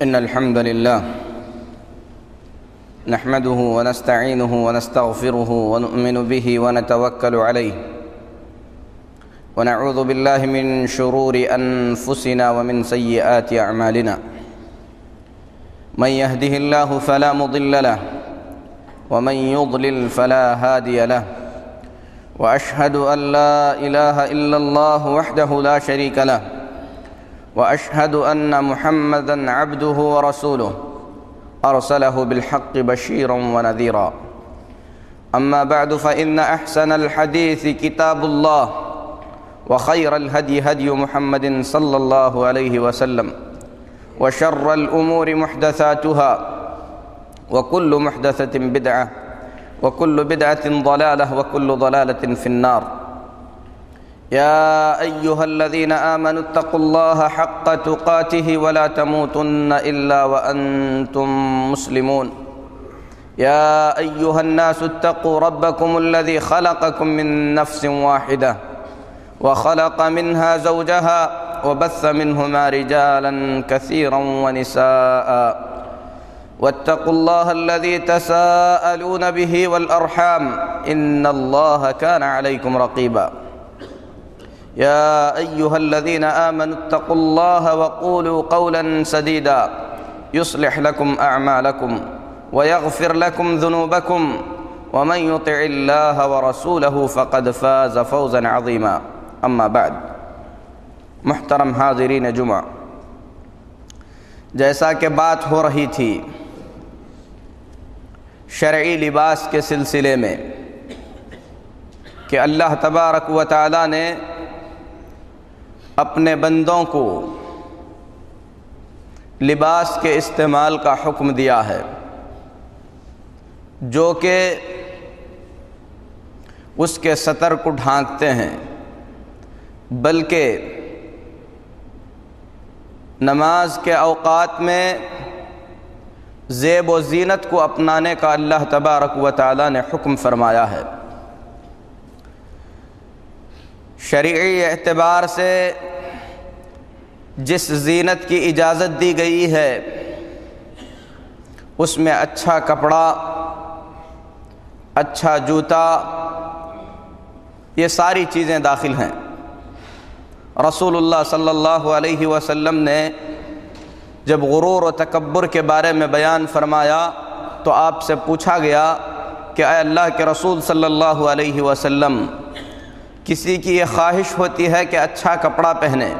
إن الحمد لله نحمده ونستعينه ونستغفره ونؤمن به ونتوكل عليه ونعوذ بالله من شرور أنفسنا ومن سيئات أعمالنا من يهده الله فلا مضل له ومن يضلل فلا هادي له وأشهد أن لا إله إلا الله وحده لا شريك له وأشهد أن محمدًا عبده ورسوله أرسله بالحق بشيرا ونذيرا أما بعد فإن أحسن الحديث كتاب الله وخير الهدي هدي محمد صلى الله عليه وسلم وشر الأمور محدثاتها وكل محدثة بدعة وكل بدعة ضلالة وكل ضلالة في النار يا أيها الذين آمنوا اتقوا الله حق تقاته ولا تموتن إلا وأنتم مسلمون يا أيها الناس اتقوا ربكم الذي خلقكم من نفس واحدة وخلق منها زوجها وبث منهما رجالا كثيرا ونساء واتقوا الله الذي تساءلون به والأرحام إن الله كان عليكم رقيبا يا أيها الذين آمنوا اتقوا الله وقولوا قولا سديدا يصلح لكم أعمالكم ويغفر لكم ذنوبكم ومن يطع الله ورسوله فقد فاز فوزا عظيما أما بعد محترم حاضرین جمعہ، جیسا کہ بات ہو رہی تھی شرعی لباس کے سلسلے میں کہ اللہ تبارک و تعالی نے اپنے بندوں کو لباس کے استعمال کا حکم دیا ہے جو کہ اس کے سطر کو ڈھانکتے ہیں، بلکہ نماز کے اوقات میں زیب و زینت کو اپنانے کا اللہ تبارک و تعالی نے حکم فرمایا ہے۔ شرعی اعتبار سے جس زینت کی اجازت دی گئی ہے اس میں اچھا کپڑا، اچھا جوتا، یہ ساری چیزیں داخل ہیں۔ رسول اللہ صلی اللہ علیہ وسلم نے جب غرور و تکبر کے بارے میں بیان فرمایا تو آپ سے پوچھا گیا کہ اے اللہ کے رسول صلی اللہ علیہ وسلم، کسی کی یہ خواہش ہوتی ہے کہ اچھا کپڑا پہنے،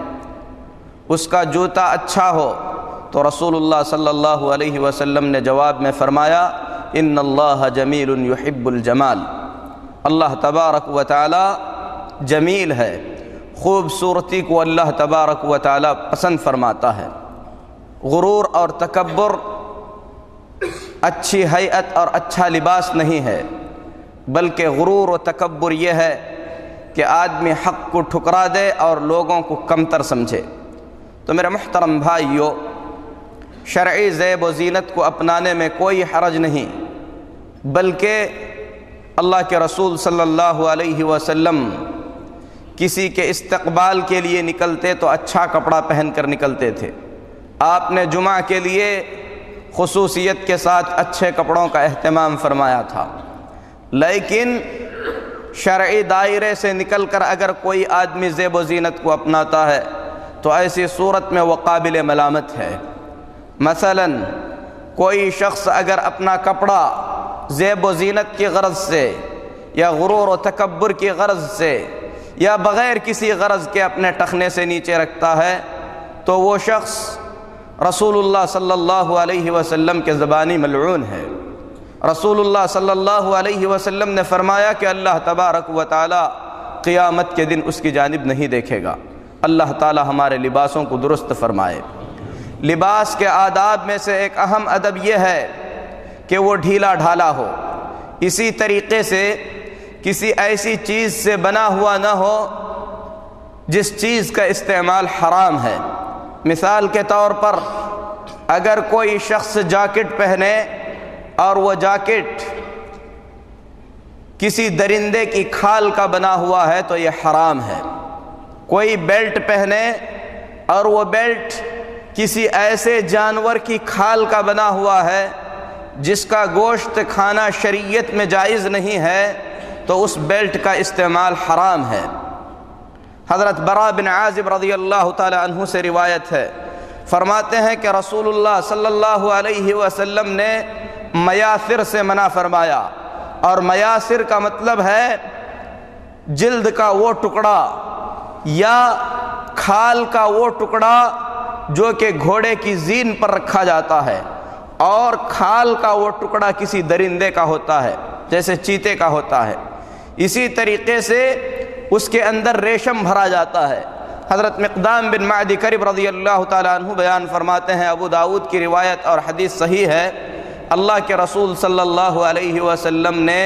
اس کا جوتا اچھا ہو، تو رسول اللہ صلی اللہ علیہ وسلم نے جواب میں فرمایا ان اللہ جمیل یحب الجمال، اللہ تبارک و تعالی جمیل ہے، خوبصورتی کو اللہ تبارک و تعالی پسند فرماتا ہے۔ غرور اور تکبر اچھی ہیئت اور اچھا لباس نہیں ہے، بلکہ غرور و تکبر یہ ہے کہ آدمی حق کو ٹھکرا دے اور لوگوں کو کمتر سمجھے۔ تو میرے محترم بھائیو، شرعی زیب و زینت کو اپنانے میں کوئی حرج نہیں، بلکہ اللہ کے رسول صلی اللہ علیہ وسلم کسی کے استقبال کے لیے نکلتے تو اچھا کپڑا پہن کر نکلتے تھے۔ آپ نے جمعہ کے لیے خصوصیت کے ساتھ اچھے کپڑوں کا اہتمام فرمایا تھا، لیکن شرعی دائرے سے نکل کر اگر کوئی آدمی زیب و زینت کو اپناتا ہے تو ایسی صورت میں وہ قابل ملامت ہے۔ مثلا کوئی شخص اگر اپنا کپڑا زیب و زینت کی غرض سے یا غرور و تکبر کی غرض سے یا بغیر کسی غرض کے اپنے ٹخنے سے نیچے رکھتا ہے تو وہ شخص رسول اللہ صلی اللہ علیہ وسلم کے زبانی ملعون ہے۔ رسول اللہ صلی اللہ علیہ وسلم نے فرمایا کہ اللہ تبارک و تعالی قیامت کے دن اس کی جانب نہیں دیکھے گا۔ اللہ تعالی ہمارے لباسوں کو درست فرمائے۔ لباس کے آداب میں سے ایک اہم ادب یہ ہے کہ وہ ڈھیلا ڈھالا ہو، اسی طریقے سے کسی ایسی چیز سے بنا ہوا نہ ہو جس چیز کا استعمال حرام ہے۔ مثال کے طور پر اگر کوئی شخص جاکٹ پہنے اور وہ جاکٹ کسی درندے کی کھال کا بنا ہوا ہے تو یہ حرام ہے۔ کوئی بیلٹ پہنے اور وہ بیلٹ کسی ایسے جانور کی کھال کا بنا ہوا ہے جس کا گوشت کھانا شریعت میں جائز نہیں ہے تو اس بیلٹ کا استعمال حرام ہے۔ حضرت براء بن عازب رضی اللہ تعالی عنہ سے روایت ہے، فرماتے ہیں کہ رسول اللہ صلی اللہ علیہ وسلم نے میاثر سے منع فرمایا، اور میاثر کا مطلب ہے جلد کا وہ ٹکڑا یا کھال کا وہ ٹکڑا جو کہ گھوڑے کی زین پر رکھا جاتا ہے، اور کھال کا وہ ٹکڑا کسی درندے کا ہوتا ہے جیسے چیتے کا ہوتا ہے۔ اسی طریقے سے اس کے اندر ریشم بھرا جاتا ہے۔ حضرت مقدام بن معدی کرب رضی اللہ تعالیٰ عنہ بیان فرماتے ہیں، ابو داؤد کی روایت اور حدیث صحیح ہے، اللہ کے رسول صلی اللہ علیہ وسلم نے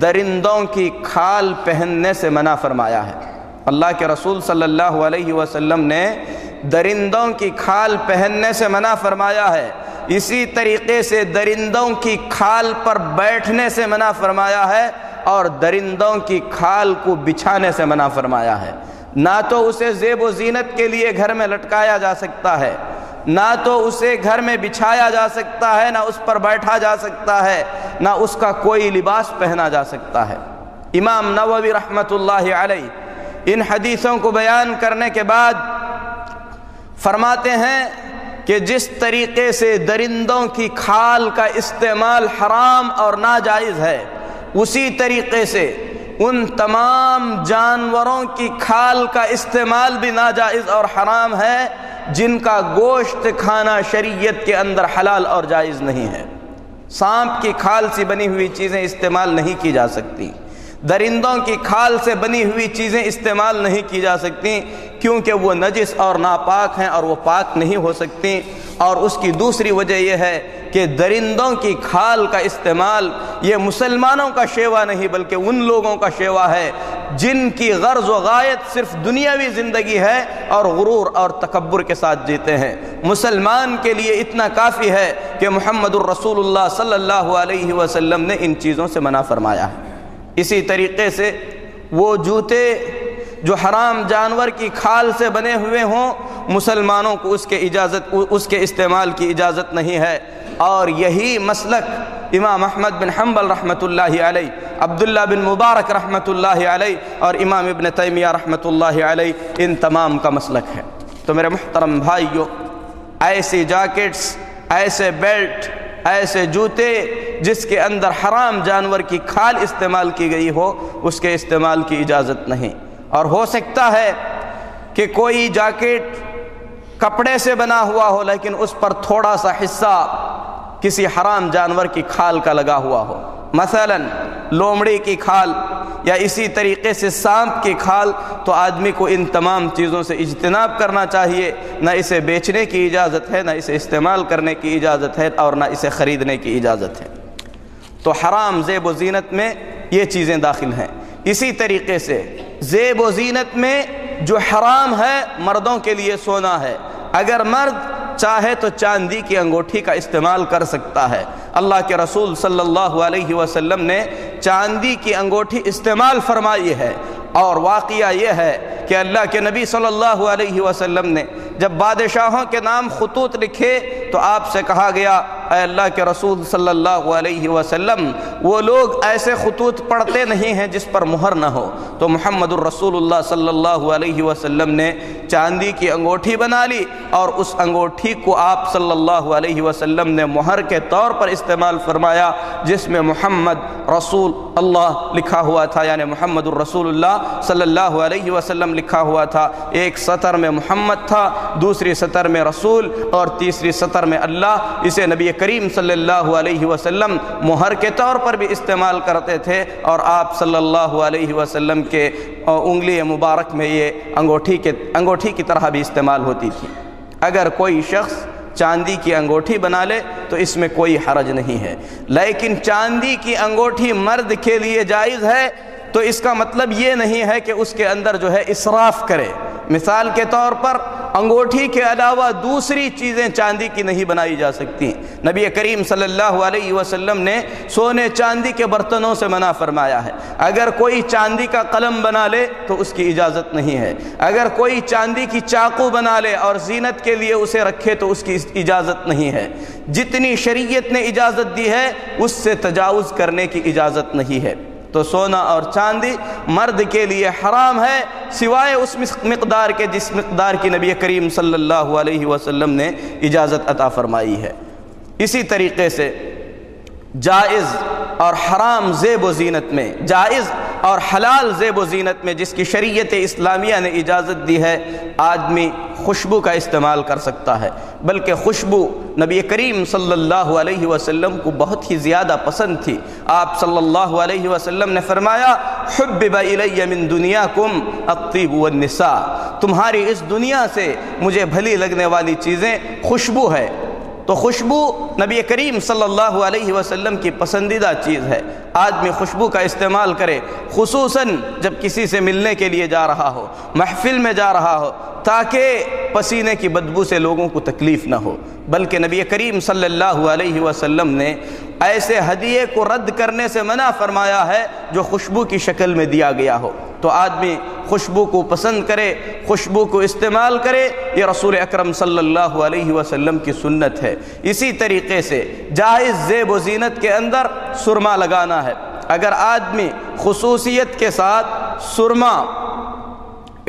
درندوں کی کھال پہننے سے منع فرمایا ہے۔ اللہ کے رسول صلی اللہ علیہ وسلم نے درندوں کی کھال پہننے سے منع فرمایا ہے۔ اسی طریقے سے درندوں کی کھال پر بیٹھنے سے منع فرمایا ہے، اور درندوں کی کھال کو بچھانے سے منع فرمایا ہے۔ نہ تو اسے زیب و زینت کے لیے گھر میں لٹکایا جا سکتا ہے، نہ تو اسے گھر میں بچھایا جا سکتا ہے، نہ اس پر بیٹھا جا سکتا ہے، نہ اس کا کوئی لباس پہنا جا سکتا ہے۔ امام نووی رحمۃ اللہ علیہ ان حدیثوں کو بیان کرنے کے بعد فرماتے ہیں کہ جس طریقے سے درندوں کی کھال کا استعمال حرام اور ناجائز ہے، اسی طریقے سے ان تمام جانوروں کی کھال کا استعمال بھی ناجائز اور حرام ہے جن کا گوشت کھانا شریعت کے اندر حلال اور جائز نہیں ہے۔ سانپ کی کھال سے بنی ہوئی چیزیں استعمال نہیں کی جا سکتی، درندوں کی کھال سے بنی ہوئی چیزیں استعمال نہیں کی جا سکتی، کیونکہ وہ نجس اور ناپاک ہیں اور وہ پاک نہیں ہو سکتی۔ اور اس کی دوسری وجہ یہ ہے کہ درندوں کی کھال کا استعمال یہ مسلمانوں کا شیوا نہیں بلکہ ان لوگوں کا شیوا ہے جن کی غرض و غایت صرف دنیاوی زندگی ہے اور غرور اور تکبر کے ساتھ جیتے ہیں۔ مسلمان کے لیے اتنا کافی ہے کہ محمد الرسول اللہ صلی اللہ علیہ وسلم نے ان چیزوں سے منع فرمایا ہے۔ اسی طریقے سے وہ جوتے جو حرام جانور کی کھال سے بنے ہوئے ہوں، مسلمانوں کو اس کے استعمال کی اجازت نہیں ہے۔ اور یہی مسلک امام احمد بن حنبل رحمۃ اللہ علیہ، عبداللہ بن مبارک رحمۃ اللہ علیہ اور امام ابن تیمیہ رحمۃ اللہ علیہ، ان تمام کا مسلک ہے۔ تو میرے محترم بھائیو، ایسی جاکٹس، ایسے بیلٹ، ایسے جوتے جس کے اندر حرام جانور کی کھال استعمال کی گئی ہو، اس کے استعمال کی اجازت نہیں۔ اور ہو سکتا ہے کہ کوئی جاکٹ کپڑے سے بنا ہوا ہو لیکن اس پر تھوڑا سا حصہ کسی حرام جانور کی کھال کا لگا ہوا ہو، مثلا لومڑی کی کھال یا اسی طریقے سے سانپ کی کھال، تو آدمی کو ان تمام چیزوں سے اجتناب کرنا چاہیے۔ نہ اسے بیچنے کی اجازت ہے، نہ اسے استعمال کرنے کی اجازت ہے، اور نہ اسے خریدنے کی اجازت ہے۔ تو حرام زیب و زینت میں یہ چیزیں داخل ہیں۔ اسی طریقے سے زیب و زینت میں جو حرام ہے مردوں کے لیے سونا ہے۔ اگر مرد چاہے تو چاندی کی انگوٹھی کا استعمال کر سکتا ہے۔ اللہ کے رسول صلی اللہ علیہ وسلم نے چاندی کی انگوٹھی استعمال فرمائی ہے، اور واقعہ یہ ہے کہ اللہ کے نبی صلی اللہ علیہ وسلم نے جب بادشاہوں کے نام خطوط لکھے تو آپ سے کہا گیا، اے اللہ کے رسول صلی اللہ علیہ وسلم، وہ لوگ ایسے خطوط پڑھتے نہیں ہیں جس پر مہر نہ ہو۔ تو محمد الرسول اللہ صلی اللہ علیہ وسلم نے چاندی کی انگوٹھی بنا لی، اور اس انگوٹھی کو آپ صلی اللہ علیہ وسلم نے مہر کے طور پر استعمال فرمایا، جس میں محمد رسول اللہ لکھا ہوا تھا، یعنی محمد الرسول اللہ صلی اللہ علیہ وسلم لکھا ہوا تھا۔ ایک سطر میں محمد تھا، دوسری سطر میں رسول، اور تیسری سطر میں اللہ۔ اسے نبی کریم صلی اللہ علیہ وسلم مہر کے طور پر بھی استعمال کرتے تھے، اور آپ صلی اللہ علیہ وسلم کے انگلی مبارک میں یہ انگوٹھی کی طرح بھی استعمال ہوتی تھی۔ اگر کوئی شخص چاندی کی انگوٹھی بنا لے تو اس میں کوئی حرج نہیں ہے، لیکن چاندی کی انگوٹھی مرد کے لیے جائز ہے تو اس کا مطلب یہ نہیں ہے کہ اس کے اندر جو ہے اسراف کرے۔ مثال کے طور پر انگوٹھی کے علاوہ دوسری چیزیں چاندی کی نہیں بنائی جا سکتی۔ نبی کریم صلی اللہ علیہ وسلم نے سونے چاندی کے برتنوں سے منع فرمایا ہے۔ اگر کوئی چاندی کا قلم بنا لے تو اس کی اجازت نہیں ہے، اگر کوئی چاندی کی چاقو بنا لے اور زینت کے لیے اسے رکھے تو اس کی اجازت نہیں ہے۔ جتنی شریعت نے اجازت دی ہے اس سے تجاوز کرنے کی اجازت نہیں ہے۔ تو سونا اور چاندی مرد کے لیے حرام ہے سوائے اس مقدار کے جس مقدار کی نبی کریم صلی اللہ علیہ وسلم نے اجازت عطا فرمائی ہے۔ اسی طریقے سے جائز اور حرام زیب و زینت میں، جائز اور حلال زیب و زینت میں جس کی شریعت اسلامیہ نے اجازت دی ہے، آدمی خوشبو کا استعمال کر سکتا ہے، بلکہ خوشبو نبی کریم صلی اللہ علیہ وسلم کو بہت ہی زیادہ پسند تھی۔ آپ صلی اللہ علیہ وسلم نے فرمایا حبب الی من دنیاکم الطیب والنساء، تمہاری اس دنیا سے مجھے بھلی لگنے والی چیزیں خوشبو ہے۔ تو خوشبو نبی کریم صلی اللہ علیہ وسلم کی پسندیدہ چیز ہے، آدمی خوشبو کا استعمال کرے، خصوصاً جب کسی سے ملنے کے لیے جا رہا ہو، محفل میں جا رہا ہو، تاکہ پسینے کی بدبو سے لوگوں کو تکلیف نہ ہو۔ بلکہ نبی کریم صلی اللہ علیہ وسلم نے ایسے ہدیے کو رد کرنے سے منع فرمایا ہے جو خوشبو کی شکل میں دیا گیا ہو۔ تو آدمی خوشبو کو پسند کرے، خوشبو کو استعمال کرے، یہ رسول اکرم صلی اللہ علیہ وسلم کی سنت ہے۔ اسی طریقے سے جائز زیب و زینت کے اندر سرما لگانا ہے۔ اگر آدمی خصوصیت کے ساتھ سرما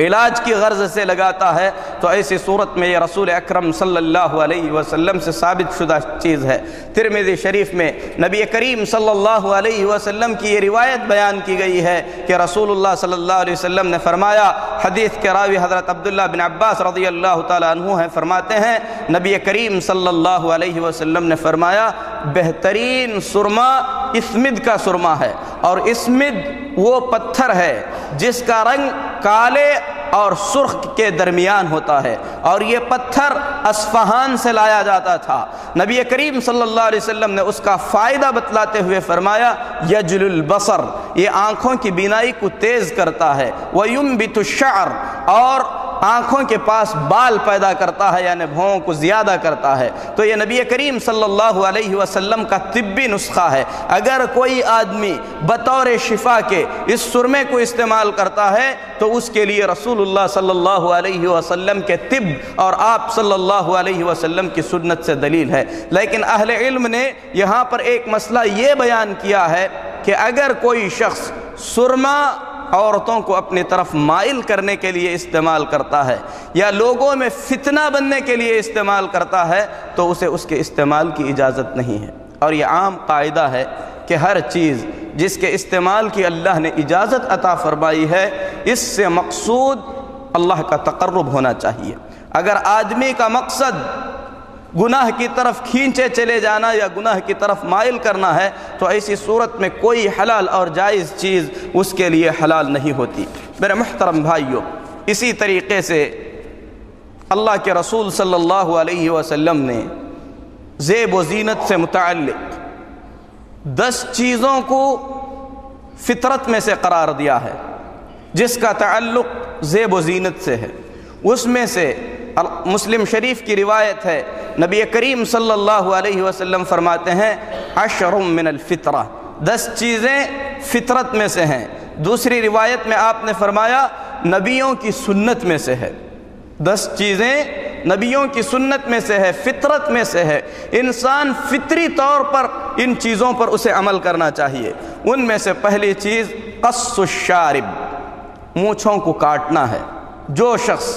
علاج کی غرض سے لگاتا ہے تو ایسی صورت میں یہ رسول اکرم صلی اللہ علیہ وسلم سے ثابت شدہ چیز ہے۔ ترمذی شریف میں نبی کریم صلی اللہ علیہ وسلم کی یہ روایت بیان کی گئی ہے کہ رسول اللہ صلی اللہ علیہ وسلم نے فرمایا، حدیث کے راوی حضرت عبداللہ بن عباس رضی اللہ تعالیٰ عنہ ہیں، فرماتے ہیں نبی کریم صلی اللہ علیہ وسلم نے فرمایا بہترین سرما اسمد کا سرما ہے، اور اسمد وہ پتھر ہے جس کا رنگ کالے اور سرخ کے درمیان ہوتا ہے، اور یہ پتھر اصفہان سے لایا جاتا تھا۔ نبی کریم صلی اللہ علیہ وسلم نے اس کا فائدہ بتلاتے ہوئے فرمایا یجل البصر، یہ آنکھوں کی بینائی کو تیز کرتا ہے، وینبت الشعر، اور آنکھوں کے پاس بال پیدا کرتا ہے، یعنی بھوؤں کو زیادہ کرتا ہے۔ تو یہ نبی کریم صلی اللہ علیہ وسلم کا طبی نسخہ ہے۔ اگر کوئی آدمی بطور شفا کے اس سرمے کو استعمال کرتا ہے تو اس کے لیے رسول اللہ صلی اللہ علیہ وسلم کے طب اور آپ صلی اللہ علیہ وسلم کی سنت سے دلیل ہے۔ لیکن اہل علم نے یہاں پر ایک مسئلہ یہ بیان کیا ہے کہ اگر کوئی شخص سرما عورتوں کو اپنی طرف مائل کرنے کے لیے استعمال کرتا ہے یا لوگوں میں فتنہ بننے کے لیے استعمال کرتا ہے تو اسے اس کے استعمال کی اجازت نہیں ہے۔ اور یہ عام قاعدہ ہے کہ ہر چیز جس کے استعمال کی اللہ نے اجازت عطا فرمائی ہے اس سے مقصود اللہ کا تقرب ہونا چاہیے۔ اگر آدمی کا مقصد گناہ کی طرف کھینچے چلے جانا یا گناہ کی طرف مائل کرنا ہے تو ایسی صورت میں کوئی حلال اور جائز چیز اس کے لیے حلال نہیں ہوتی۔ میرے محترم بھائیوں، اسی طریقے سے اللہ کے رسول صلی اللہ علیہ وسلم نے زیب و زینت سے متعلق 10 چیزوں کو فطرت میں سے قرار دیا ہے جس کا تعلق زیب و زینت سے ہے۔ اس میں سے مسلم شریف کی روایت ہے، نبی کریم صلی اللہ علیہ وسلم فرماتے ہیں 10 من الفطرہ، 10 چیزیں فطرت میں سے ہیں۔ دوسری روایت میں آپ نے فرمایا نبیوں کی سنت میں سے ہے۔ 10 چیزیں نبیوں کی سنت میں سے ہے، فطرت میں سے ہے، انسان فطری طور پر ان چیزوں پر اسے عمل کرنا چاہیے۔ ان میں سے پہلی چیز قص الشارب، مونچھوں کو کاٹنا ہے۔ جو شخص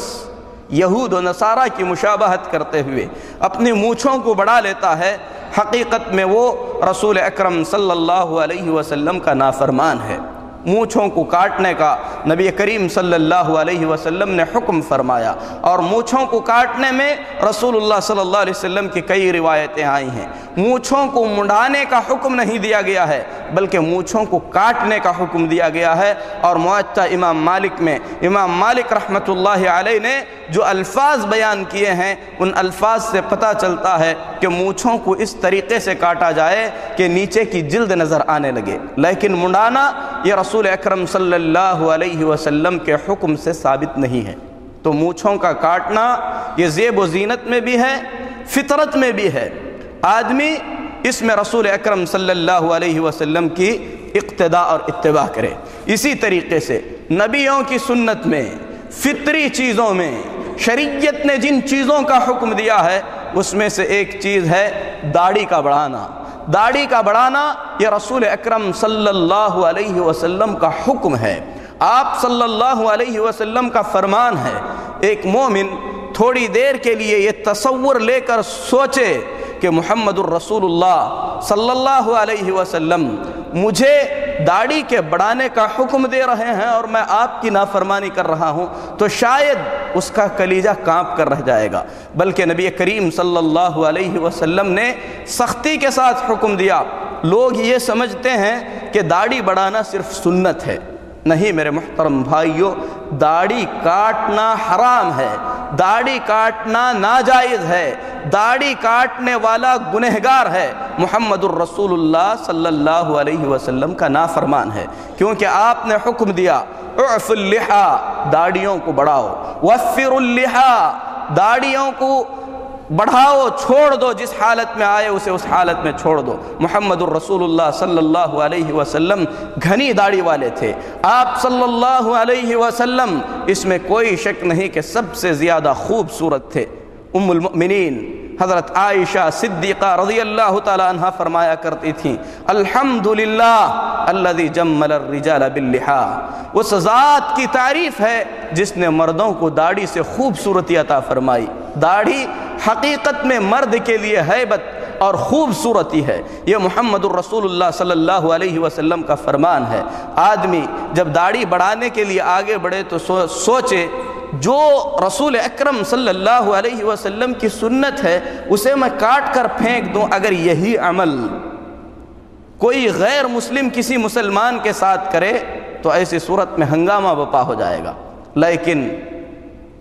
یہود و نصارہ کی مشابہت کرتے ہوئے اپنی مونچھوں کو بڑھا لیتا ہے، حقیقت میں وہ رسول اکرم صلی اللہ علیہ وسلم کا نافرمان ہے۔ مونچھوں کو کاٹنے کا نبی کریم صلی اللہ علیہ وسلم نے حکم فرمایا، اور مونچھوں کو کاٹنے میں رسول اللہ صلی اللہ علیہ وسلم کی کئی روایتیں آئی ہیں۔ مونچھوں کو منڈانے کا حکم نہیں دیا گیا ہے بلکہ مونچھوں کو کاٹنے کا حکم دیا گیا ہے۔ اور موطا امام مالک میں امام مالک رحمۃ اللہ علیہ نے جو الفاظ بیان کیے ہیں ان الفاظ سے پتہ چلتا ہے کہ مونچھوں کو اس طریقے سے کاٹا جائے کہ نیچے کی جلد نظر آنے لگے، لیکن منڈانا یہ رسول اکرم صلی اللہ علیہ وسلم کے حکم سے ثابت نہیں ہے۔ تو مونچھوں کا کاٹنا یہ زیب و زینت میں بھی ہے، فطرت میں بھی ہے۔ آدمی اس میں رسول اکرم صلی اللہ علیہ وسلم کی اقتداء اور اتباع کرے۔ اسی طریقے سے نبیوں کی سنت میں، فطری چیزوں میں شریعت نے جن چیزوں کا حکم دیا ہے اس میں سے ایک چیز ہے داڑھی کا بڑھانا۔ داڑھی کا بڑھانا یہ رسول اکرم صلی اللہ علیہ وسلم کا حکم ہے، آپ صلی اللہ علیہ وسلم کا فرمان ہے۔ ایک مومن تھوڑی دیر کے لیے یہ تصور لے کر سوچے کہ محمد الرسول اللہ صلی اللہ علیہ وسلم مجھے داڑھی کے بڑھانے کا حکم دے رہے ہیں اور میں آپ کی نافرمانی کر رہا ہوں، تو شاید اس کا کلیجہ کانپ کر رہ جائے گا۔ بلکہ نبی کریم صلی اللہ علیہ وسلم نے سختی کے ساتھ حکم دیا۔ لوگ یہ سمجھتے ہیں کہ داڑھی بڑھانا صرف سنت ہے۔ نہیں میرے محترم بھائیوں، داڑھی کاٹنا حرام ہے، داڑھی کاٹنا ناجائز ہے، داڑھی کاٹنے والا گنہگار ہے، محمد الرسول اللہ صلی اللہ علیہ وسلم کا نافرمان ہے، کیونکہ آپ نے حکم دیا اعف اللحا، داڑھیوں کو بڑھاؤ، وفر اللحا، داڑھیوں کو بڑھاؤ، چھوڑ دو، جس حالت میں آئے اسے اس حالت میں چھوڑ دو۔ محمد الرسول اللہ صلی اللہ علیہ وسلم گھنی داڑھی والے تھے، آپ صلی اللہ علیہ وسلم اس میں کوئی شک نہیں کہ سب سے زیادہ خوبصورت تھے۔ ام المؤمنین حضرت عائشہ صدیقہ رضی اللہ تعالی عنہ فرمایا کرتی تھیں الحمدللہ الذی جمل الرجال باللحا، اس ذات کی تعریف ہے جس نے مردوں کو داڑھی سے خوبصورتی عطا فرمائی۔ داڑھی حقیقت میں مرد کے لیے ہیبت اور خوبصورتی ہے، یہ محمد الرسول اللہ صلی اللہ علیہ وسلم کا فرمان ہے۔ آدمی جب داڑھی بڑھانے کے لیے آگے بڑھے تو سوچے جو رسول اکرم صلی اللہ علیہ وسلم کی سنت ہے اسے میں کاٹ کر پھینک دوں، اگر یہی عمل کوئی غیر مسلم کسی مسلمان کے ساتھ کرے تو ایسی صورت میں ہنگامہ برپا ہو جائے گا، لیکن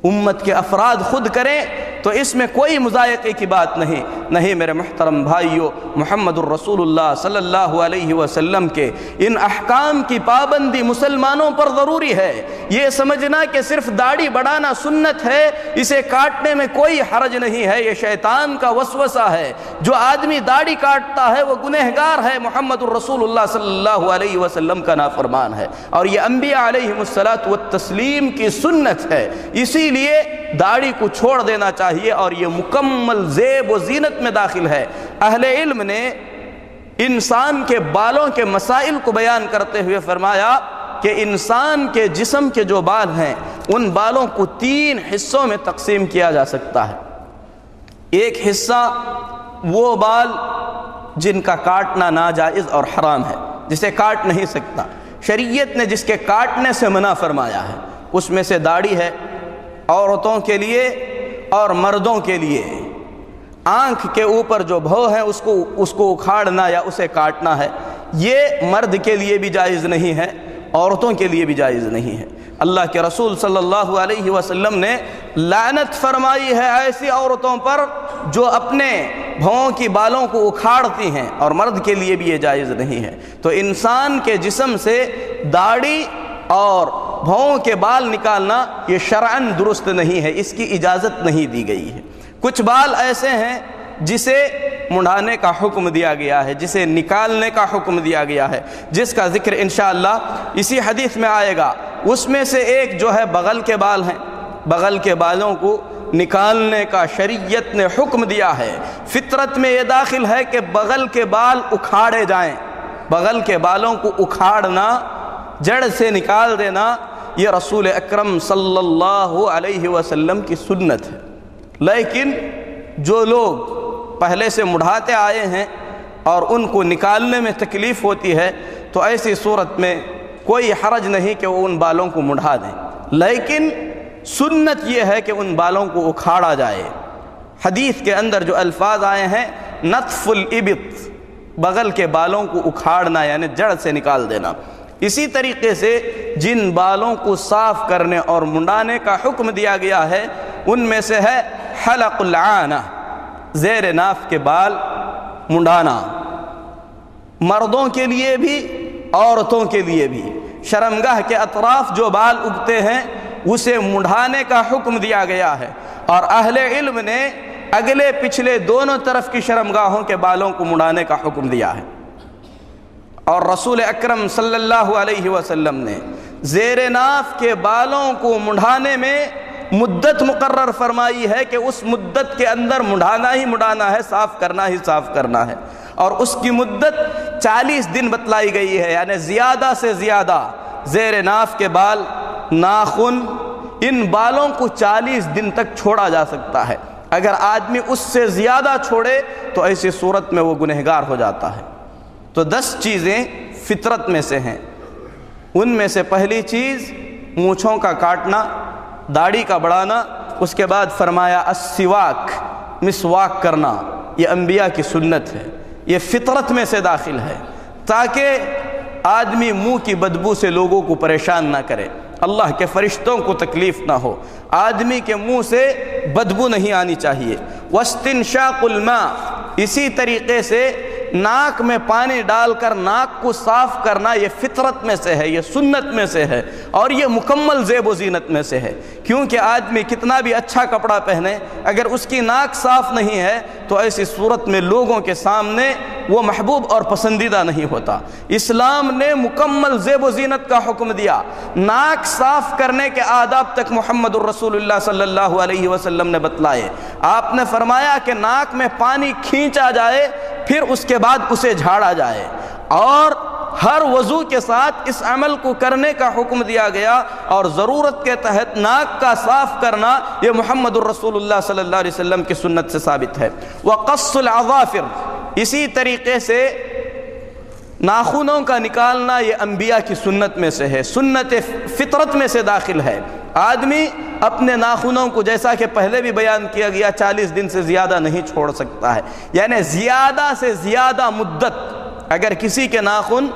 امت کے افراد خود کریں تو اس میں کوئی مضائقے کی بات نہیں۔ نہیں میرے محترم بھائیوں، محمد الرسول اللہ صلی اللہ علیہ وسلم کے ان احکام کی پابندی مسلمانوں پر ضروری ہے۔ یہ سمجھنا کہ صرف داڑھی بڑھانا سنت ہے، اسے کاٹنے میں کوئی حرج نہیں ہے، یہ شیطان کا وسوسہ ہے۔ جو آدمی داڑھی کاٹتا ہے وہ گنہگار ہے، محمد الرسول اللہ صلی اللہ علیہ وسلم کا نافرمان ہے، اور یہ انبیاء علیہم الصلاۃ والتسلیم کی سنت ہے۔ اسی لیے داڑھی کو چھوڑ دینا چاہیے، اور یہ مکمل زیب و زینت میں داخل ہے۔ اہل علم نے انسان کے بالوں کے مسائل کو بیان کرتے ہوئے فرمایا کہ انسان کے جسم کے جو بال ہیں ان بالوں کو 3 حصوں میں تقسیم کیا جا سکتا ہے۔ ایک حصہ وہ بال جن کا کاٹنا ناجائز اور حرام ہے، جسے کاٹ نہیں سکتا، شریعت نے جس کے کاٹنے سے منع فرمایا ہے، اس میں سے داڑھی ہے، عورتوں کے لیے اور مردوں کے لیے۔ آنکھ کے اوپر جو بھو ہے اس کو اکھاڑنا یا اسے کاٹنا ہے، یہ مرد کے لیے بھی جائز نہیں ہے، عورتوں کے لیے بھی جائز نہیں ہے۔ اللہ کے رسول صلی اللہ علیہ وسلم نے لعنت فرمائی ہے ایسی عورتوں پر جو اپنے بھوؤں کی بالوں کو اکھاڑتی ہیں، اور مرد کے لیے بھی یہ جائز نہیں ہے۔ تو انسان کے جسم سے داڑھی اور بھوؤں کے بال نکالنا یہ شرعاً درست نہیں ہے، اس کی اجازت نہیں دی گئی ہے۔ کچھ بال ایسے ہیں جسے منڈانے کا حکم دیا گیا ہے، جسے نکالنے کا حکم دیا گیا ہے، جس کا ذکر انشاءاللہ اسی حدیث میں آئے گا۔ اس میں سے ایک جو ہے بغل کے بال ہیں، بغل کے بالوں کو نکالنے کا شریعت نے حکم دیا ہے۔ فطرت میں یہ داخل ہے کہ بغل کے بال اکھاڑے جائیں، بغل کے بالوں کو اکھاڑنا، جڑ سے نکال دینا، یہ رسول اکرم صلی اللہ علیہ وسلم کی سنت ہے۔ لیکن جو لوگ پہلے سے مڑھاتے آئے ہیں اور ان کو نکالنے میں تکلیف ہوتی ہے تو ایسی صورت میں کوئی حرج نہیں کہ وہ ان بالوں کو مڑھا دیں، لیکن سنت یہ ہے کہ ان بالوں کو اکھاڑا جائے۔ حدیث کے اندر جو الفاظ آئے ہیں نطف الابط، بغل کے بالوں کو اکھاڑنا یعنی جڑ سے نکال دینا۔ اسی طریقے سے جن بالوں کو صاف کرنے اور منڈانے کا حکم دیا گیا ہے ان میں سے ہے حلق العانہ، زیر ناف کے بال منڈانا، مردوں کے لیے بھی عورتوں کے لیے بھی۔ شرمگاہ کے اطراف جو بال اگتے ہیں اسے مڑانے کا حکم دیا گیا ہے، اور اہل علم نے اگلے پچھلے دونوں طرف کی شرمگاہوں کے بالوں کو مڑانے کا حکم دیا ہے۔ اور رسول اکرم صلی اللہ علیہ وسلم نے زیر ناف کے بالوں کو مڑانے میں مدت مقرر فرمائی ہے کہ اس مدت کے اندر مڑانا ہی مڑانا ہے، صاف کرنا ہی صاف کرنا ہے، اور اس کی مدت 40 دن بتلائی گئی ہے، یعنی زیادہ سے زیادہ زیر ناف کے بال، ناخن، ان بالوں کو 40 دن تک چھوڑا جا سکتا ہے۔ اگر آدمی اس سے زیادہ چھوڑے تو ایسی صورت میں وہ گنہگار ہو جاتا ہے۔ تو 10 چیزیں فطرت میں سے ہیں، ان میں سے پہلی چیز مونچھوں کا کاٹنا، داڑھی کا بڑھانا، اس کے بعد فرمایا السواک، مسواک کرنا، یہ انبیاء کی سنت ہے، یہ فطرت میں سے داخل ہے، تاکہ آدمی منہ کی بدبو سے لوگوں کو پریشان نہ کرے، اللہ کے فرشتوں کو تکلیف نہ ہو، آدمی کے منہ سے بدبو نہیں آنی چاہیے۔ واستنشاق الماء، اسی طریقے سے ناک میں پانی ڈال کر ناک کو صاف کرنا، یہ فطرت میں سے ہے، یہ سنت میں سے ہے، اور یہ مکمل زیب و زینت میں سے ہے، کیونکہ آدمی کتنا بھی اچھا کپڑا پہنے، اگر اس کی ناک صاف نہیں ہے تو ایسی صورت میں لوگوں کے سامنے وہ محبوب اور پسندیدہ نہیں ہوتا۔ اسلام نے مکمل زیب و زینت کا حکم دیا، ناک صاف کرنے کے آداب تک محمد الرسول اللہ صلی اللہ علیہ وسلم نے بتلائے۔ آپ نے فرمایا کہ ناک میں پانی کھینچا جائے، پھر اس کے بعد اسے جھاڑا جائے، اور ہر وضو کے ساتھ اس عمل کو کرنے کا حکم دیا گیا، اور ضرورت کے تحت ناک کا صاف کرنا یہ محمد الرسول اللہ صلی اللہ علیہ وسلم کی سنت سے ثابت ہے۔ وقص العظافر، اسی طریقے سے ناخنوں کا نکالنا یہ انبیاء کی سنت میں سے ہے، سنت فطرت میں سے داخل ہے۔ آدمی اپنے ناخنوں کو، جیسا کہ پہلے بھی بیان کیا گیا، 40 دن سے زیادہ نہیں چھوڑ سکتا ہے، یعنی زیادہ سے زیادہ مدت۔ اگر کسی کے ناخن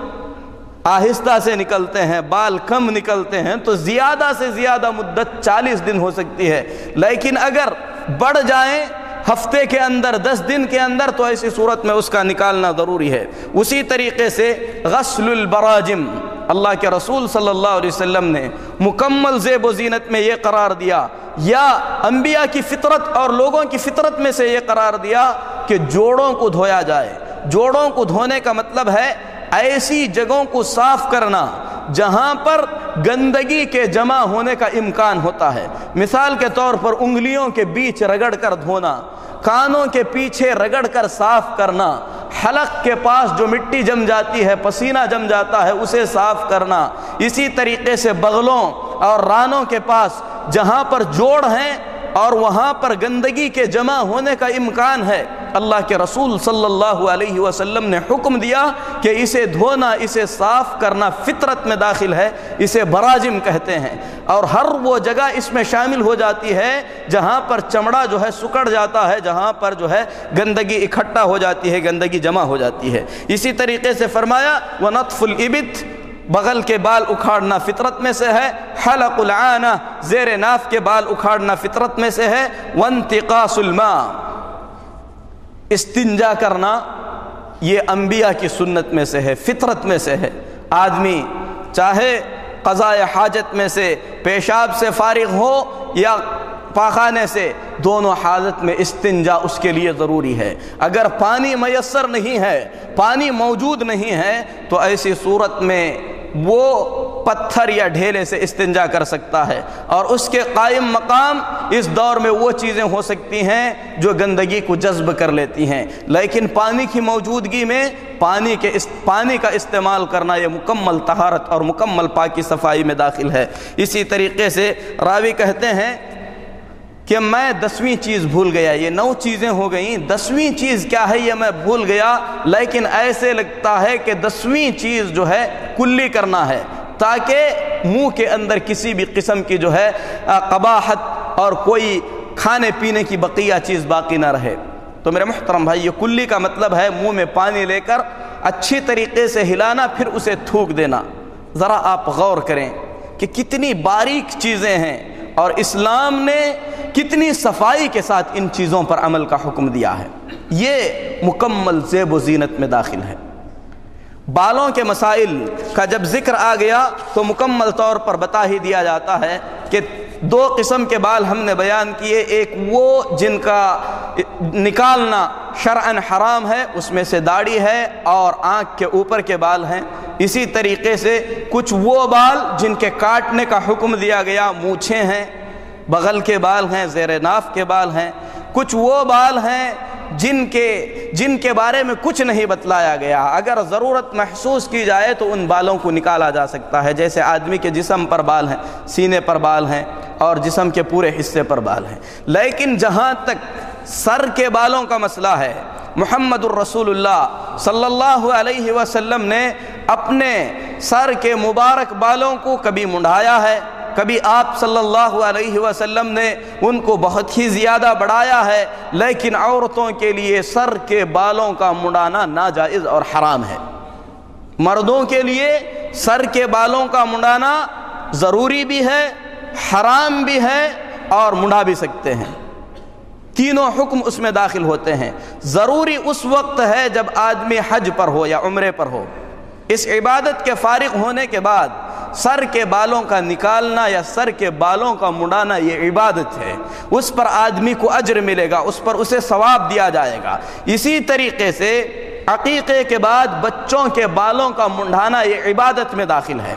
آہستہ سے نکلتے ہیں، بال کم نکلتے ہیں، تو زیادہ سے زیادہ مدت 40 دن ہو سکتی ہے، لیکن اگر بڑھ جائیں ہفتے کے اندر، 10 دن کے اندر، تو ایسی صورت میں اس کا نکالنا ضروری ہے۔ اسی طریقے سے غسل البراجم، اللہ کے رسول صلی اللہ علیہ وسلم نے مکمل زیب و زینت میں یہ قرار دیا، یا انبیاء کی فطرت اور لوگوں کی فطرت میں سے یہ قرار دیا کہ جوڑوں کو دھویا جائے۔ جوڑوں کو دھونے کا مطلب ہے ایسی جگہوں کو صاف کرنا جہاں پر گندگی کے جمع ہونے کا امکان ہوتا ہے۔ مثال کے طور پر انگلیوں کے بیچ رگڑ کر دھونا، کانوں کے پیچھے رگڑ کر صاف کرنا، حلق کے پاس جو مٹی جم جاتی ہے، پسینہ جم جاتا ہے، اسے صاف کرنا۔ اسی طریقے سے بغلوں اور رانوں کے پاس جہاں پر جوڑ ہیں اور وہاں پر گندگی کے جمع ہونے کا امکان ہے، اللہ کے رسول صلی اللہ علیہ وسلم نے حکم دیا کہ اسے دھونا، اسے صاف کرنا فطرت میں داخل ہے، اسے براجم کہتے ہیں۔ اور ہر وہ جگہ اس میں شامل ہو جاتی ہے جہاں پر چمڑا جو ہے سکڑ جاتا ہے، جہاں پر جو ہے گندگی اکٹھا ہو جاتی ہے، گندگی جمع ہو جاتی ہے۔ اسی طریقے سے فرمایا وَنَطْفُ الْإِبِطِ، بغل کے بال اکھاڑنا فطرت میں سے ہے۔ حلق العانہ، زیر ناف کے بال اکھاڑنا فطرت میں سے ہے۔ وانتقاص الماء، استنجا کرنا یہ انبیاء کی سنت میں سے ہے، فطرت میں سے ہے۔ آدمی چاہے قضاء حاجت میں سے پیشاب سے فارغ ہو یا پاخانے سے، دونوں حالت میں استنجا اس کے لیے ضروری ہے۔ اگر پانی میسر نہیں ہے، پانی موجود نہیں ہے، تو ایسی صورت میں وہ پتھر یا ڈھیلے سے استنجا کر سکتا ہے، اور اس کے قائم مقام اس دور میں وہ چیزیں ہو سکتی ہیں جو گندگی کو جذب کر لیتی ہیں، لیکن پانی کی موجودگی میں پانی کا استعمال کرنا یہ مکمل طہارت اور مکمل پاکی صفائی میں داخل ہے۔ اسی طریقے سے راوی کہتے ہیں کہ میں 10ویں چیز بھول گیا، یہ 9 چیزیں ہو گئیں، 10ویں چیز کیا ہے یہ میں بھول گیا، لیکن ایسے لگتا ہے کہ 10ویں چیز جو ہے کلی کرنا ہے، تاکہ منہ کے اندر کسی بھی قسم کی جو ہے قباحت اور کوئی کھانے پینے کی بقیہ چیز باقی نہ رہے۔ تو میرے محترم بھائی، یہ کلی کا مطلب ہے منہ میں پانی لے کر اچھی طریقے سے ہلانا، پھر اسے تھوک دینا۔ ذرا آپ غور کریں کہ کتنی باریک چیزیں ہیں، اور اسلام نے کتنی صفائی کے ساتھ ان چیزوں پر عمل کا حکم دیا ہے۔ یہ مکمل زیب و زینت میں داخل ہے۔ بالوں کے مسائل کا جب ذکر آ گیا تو مکمل طور پر بتا ہی دیا جاتا ہے کہ دو قسم کے بال ہم نے بیان کیے، ایک وہ جن کا نکالنا شرعاً حرام ہے، اس میں سے داڑھی ہے اور آنکھ کے اوپر کے بال ہیں۔ اسی طریقے سے کچھ وہ بال جن کے کاٹنے کا حکم دیا گیا، مونچھیں ہیں، بغل کے بال ہیں، زیر ناف کے بال ہیں۔ کچھ وہ بال ہیں جن کے بارے میں کچھ نہیں بتلایا گیا، اگر ضرورت محسوس کی جائے تو ان بالوں کو نکالا جا سکتا ہے، جیسے آدمی کے جسم پر بال ہیں، سینے پر بال ہیں اور جسم کے پورے حصے پر بال ہیں۔ لیکن جہاں تک سر کے بالوں کا مسئلہ ہے، محمد الرسول اللہ صلی اللہ علیہ وسلم نے اپنے سر کے مبارک بالوں کو کبھی منڈایا ہے، کبھی آپ صلی اللہ علیہ وسلم نے ان کو بہت ہی زیادہ بڑھایا ہے، لیکن عورتوں کے لیے سر کے بالوں کا منڈانا ناجائز اور حرام ہے۔ مردوں کے لیے سر کے بالوں کا منڈانا ضروری بھی ہے، حرام بھی ہے اور منڈا بھی سکتے ہیں، تینوں حکم اس میں داخل ہوتے ہیں۔ ضروری اس وقت ہے جب آدمی حج پر ہو یا عمرے پر ہو، اس عبادت کے فارغ ہونے کے بعد سر کے بالوں کا نکالنا یا سر کے بالوں کا منڈانا یہ عبادت ہے، اس پر آدمی کو اجر ملے گا، اس پر اسے ثواب دیا جائے گا۔ اسی طریقے سے عقیقے کے بعد بچوں کے بالوں کا منڈانا یہ عبادت میں داخل ہے۔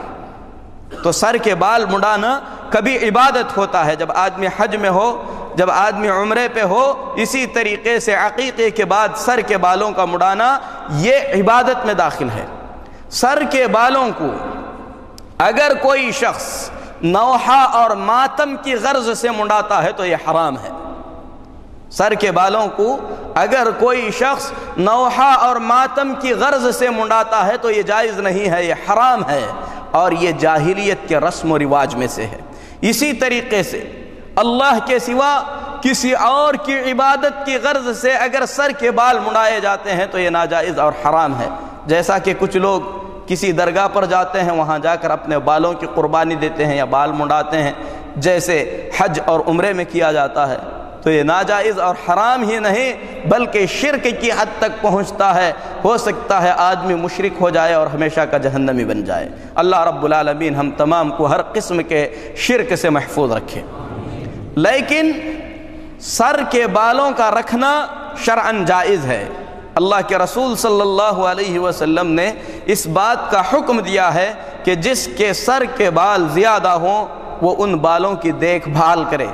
تو سر کے بال منڈانا کبھی عبادت ہوتا ہے جب آدمی حج میں ہو، جب آدمی عمرے پہ ہو، اسی طریقے سے عقیقے کے بعد سر کے بالوں کا منڈانا یہ عبادت میں داخل ہے۔ سر کے بالوں کو اگر کوئی شخص نوحہ اور ماتم کی غرض سے منڈاتا ہے تو یہ حرام ہے۔ سر کے بالوں کو اگر کوئی شخص نوحہ اور ماتم کی غرض سے منڈاتا ہے تو یہ جائز نہیں ہے، یہ حرام ہے اور یہ جاہلیت کے رسم و رواج میں سے ہے۔ اسی طریقے سے اللہ کے سوا کسی اور کی عبادت کی غرض سے اگر سر کے بال منڈائے جاتے ہیں تو یہ ناجائز اور حرام ہے، جیسا کہ کچھ لوگ کسی درگاہ پر جاتے ہیں، وہاں جا کر اپنے بالوں کی قربانی دیتے ہیں یا بال منڈاتے ہیں، جیسے حج اور عمرے میں کیا جاتا ہے، تو یہ ناجائز اور حرام ہی نہیں بلکہ شرک کی حد تک پہنچتا ہے۔ ہو سکتا ہے آدمی مشرک ہو جائے اور ہمیشہ کا جہنمی بن جائے۔ اللہ رب العالمین ہم تمام کو ہر قسم کے شرک سے محفوظ رکھے۔ لیکن سر کے بالوں کا رکھنا شرعاً جائز ہے۔ اللہ کے رسول صلی اللہ علیہ وسلم نے اس بات کا حکم دیا ہے کہ جس کے سر کے بال زیادہ ہوں وہ ان بالوں کی دیکھ بھال کرے،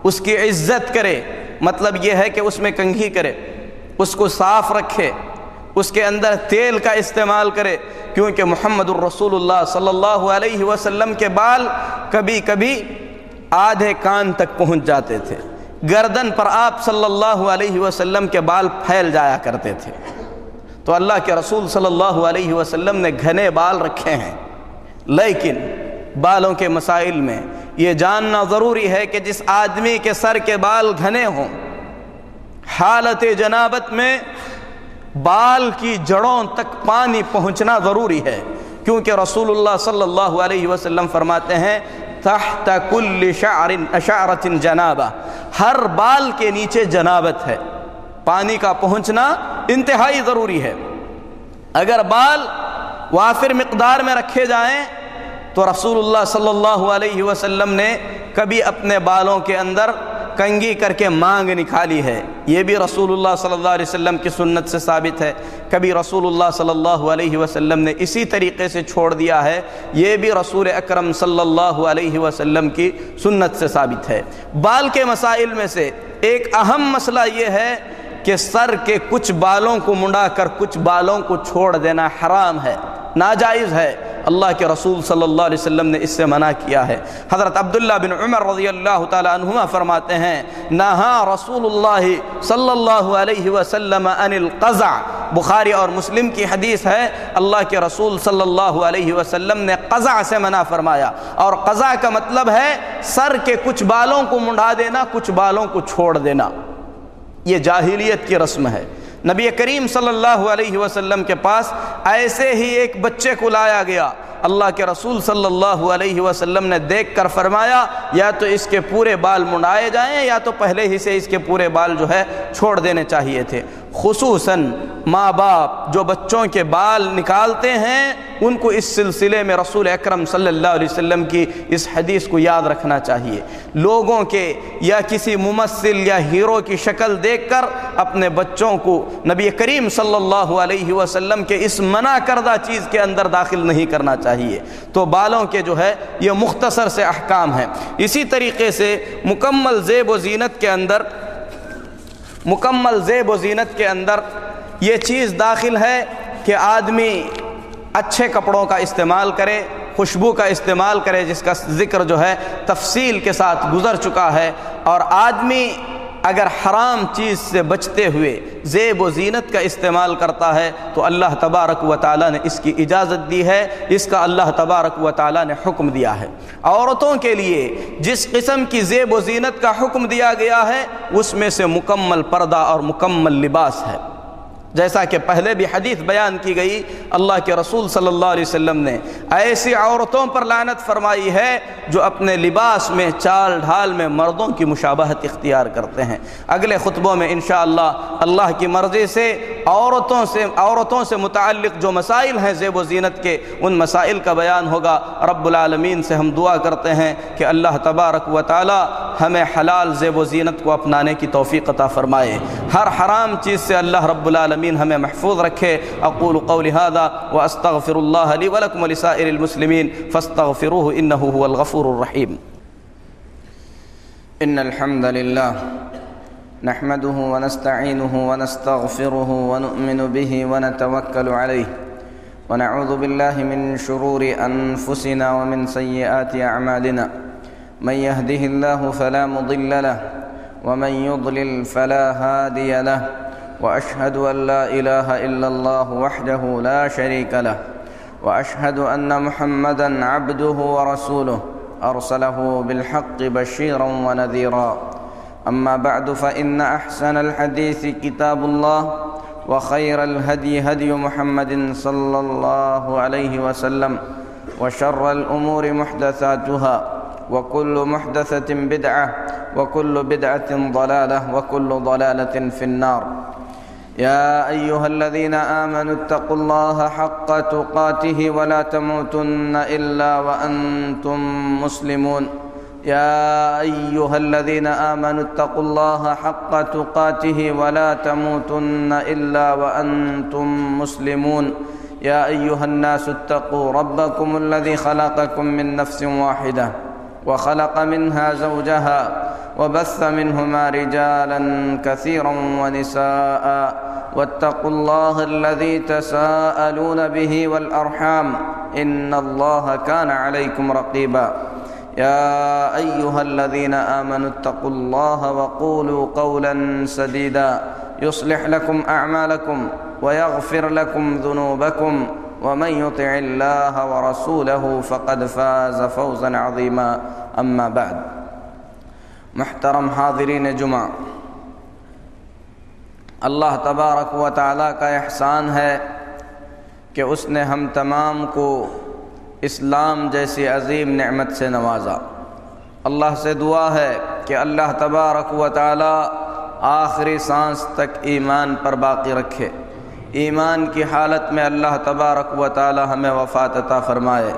اس کی عزت کرے، مطلب یہ ہے کہ اس میں کنگھی کرے، اس کو صاف رکھے، اس کے اندر تیل کا استعمال کرے، کیونکہ محمد الرسول اللہ صلی اللہ علیہ وسلم کے بال کبھی کبھی آدھے کان تک پہنچ جاتے تھے، گردن پر آپ صلی اللہ علیہ وسلم کے بال پھیل جایا کرتے تھے۔ تو اللہ کے رسول صلی اللہ علیہ وسلم نے گھنے بال رکھے ہیں، لیکن بالوں کے مسائل میں یہ جاننا ضروری ہے کہ جس آدمی کے سر کے بال گھنے ہوں، حالت جنابت میں بال کی جڑوں تک پانی پہنچنا ضروری ہے، کیونکہ رسول اللہ صلی اللہ علیہ وسلم فرماتے ہیں تحت کل شعرۃ جنابہ، ہر بال کے نیچے جنابت ہے، پانی کا پہنچنا انتہائی ضروری ہے۔ اگر بال وافر مقدار میں رکھے جائیں تو رسول اللہ صلی اللہ علیہ وسلم نے کبھی اپنے بالوں کے اندر کنگھی کر کے مانگ نکالی ہے، یہ بھی رسول اللہ صلی اللہ علیہ وسلم کی سنت سے ثابت ہے۔ کبھی رسول اللہ صلی اللہ علیہ وسلم نے اسی طریقے سے چھوڑ دیا ہے، یہ بھی رسول اکرم صلی اللہ علیہ وسلم کی سنت سے ثابت ہے۔ بال کے مسائل میں سے ایک اہم مسئلہ یہ ہے کہ سر کے کچھ بالوں کو منڈا کر کچھ بالوں کو چھوڑ دینا حرام ہے، ناجائز ہے۔ اللہ کے رسول صلی اللہ علیہ وسلم نے اس سے منع کیا ہے۔ حضرت عبداللہ بن عمر رضی اللہ تعالی عنہما فرماتے ہیں نہا رسول اللہ صلی اللہ علیہ وسلم عن القزع، بخاری اور مسلم کی حدیث ہے، اللہ کے رسول صلی اللہ علیہ وسلم نے قزع سے منع فرمایا، اور قزع کا مطلب ہے سر کے کچھ بالوں کو منڈا دینا، کچھ بالوں کو چھوڑ دینا، یہ جاہلیت کی رسم ہے۔ نبی کریم صلی اللہ علیہ وسلم کے پاس ایسے ہی ایک بچے کو لایا گیا، اللہ کے رسول صلی اللہ علیہ وسلم نے دیکھ کر فرمایا یا تو اس کے پورے بال منڈائے جائیں یا تو پہلے ہی سے اس کے پورے بال جو ہے چھوڑ دینے چاہیے تھے۔ خصوصاً ماں باپ جو بچوں کے بال نکالتے ہیں ان کو اس سلسلے میں رسول اکرم صلی اللہ علیہ وسلم کی اس حدیث کو یاد رکھنا چاہیے۔ لوگوں کے یا کسی ممثل یا ہیرو کی شکل دیکھ کر اپنے بچوں کو نبی کریم صلی اللہ علیہ وسلم کے اس منع کردہ چیز کے اندر داخل نہیں کرنا چاہیے۔ تو بالوں کے جو ہے یہ مختصر سے احکام ہیں۔ اسی طریقے سے مکمل زیب و زینت کے اندر یہ چیز داخل ہے کہ آدمی اچھے کپڑوں کا استعمال کرے، خوشبو کا استعمال کرے، جس کا ذکر جو ہے تفصیل کے ساتھ گزر چکا ہے۔ اور آدمی اگر حرام چیز سے بچتے ہوئے زیب و زینت کا استعمال کرتا ہے تو اللہ تبارک و تعالیٰ نے اس کی اجازت دی ہے، اس کا اللہ تبارک و تعالیٰ نے حکم دیا ہے۔ عورتوں کے لیے جس قسم کی زیب و زینت کا حکم دیا گیا ہے اس میں سے مکمل پردہ اور مکمل لباس ہے، جیسا کہ پہلے بھی حدیث بیان کی گئی۔ اللہ کے رسول صلی اللہ علیہ وسلم نے ایسی عورتوں پر لعنت فرمائی ہے جو اپنے لباس میں چال ڈھال میں مردوں کی مشابہت اختیار کرتے ہیں۔ اگلے خطبوں میں انشاءاللہ اللہ کی مرضی سے عورتوں سے متعلق جو مسائل ہیں زیب و زینت کے، ان مسائل کا بیان ہوگا۔ رب العالمین سے ہم دعا کرتے ہیں کہ اللہ تبارک و تعالی ہمیں حلال زیب و زینت کو اپنانے کی توفیق عطا فرمائے، ہر حرام چیز سے اللہ رب العالمین ہمیں محفوظ رکھے۔ اقول قولی ھذا واستغفر اللہ لی ولکم ولسائر المسلمین فاستغفروہ انہ هو الغفور الرحیم۔ ان الحمد للہ نحمده ونستعینه ونستغفره ونؤمن به ونتوکل علیہ ونعوذ باللہ من شرور انفسنا ومن سیئات اعمالنا من يهده الله فلا مضل له ومن يضلل فلا هادي له وأشهد أن لا إله إلا الله وحده لا شريك له وأشهد أن محمدًا عبده ورسوله أرسله بالحق بشيرا ونذيرا أما بعد فإن أحسن الحديث كتاب الله وخير الهدي هدي محمد صلى الله عليه وسلم وشر الأمور محدثاتها وكل محدثة بدعة وكل بدعة ضلالة وكل ضلالة في النار۔ يا أيها الذين آمنوا اتقوا الله حق تقاته ولا تموتن إلا وأنتم مسلمون۔ يا أيها الذين آمنوا اتقوا الله حق تقاته ولا تموتن إلا وأنتم مسلمون۔ يا أيها الناس اتقوا ربكم الذي خلقكم من نفس واحدة وخلق منها زوجها وبث منهما رجالا كثيرا ونساء واتقوا الله الذي تساءلون به والأرحام إن الله كان عليكم رقيبا۔ يا أيها الذين آمنوا اتقوا الله وقولوا قولا سديدا يصلح لكم أعمالكم ويغفر لكم ذنوبكم ومن يطع الله ورسوله فقد فاز فوزا عظيما۔ اما بعد، محترم حاضرین جمعہ، اللہ تبارک و تعالیٰ کا احسان ہے کہ اس نے ہم تمام کو اسلام جیسی عظیم نعمت سے نوازا۔ اللہ سے دعا ہے کہ اللہ تبارک و تعالیٰ آخری سانس تک ایمان پر باقی رکھے، ایمان کی حالت میں اللہ تبارک و تعالی ہمیں وفات عطا فرمائے،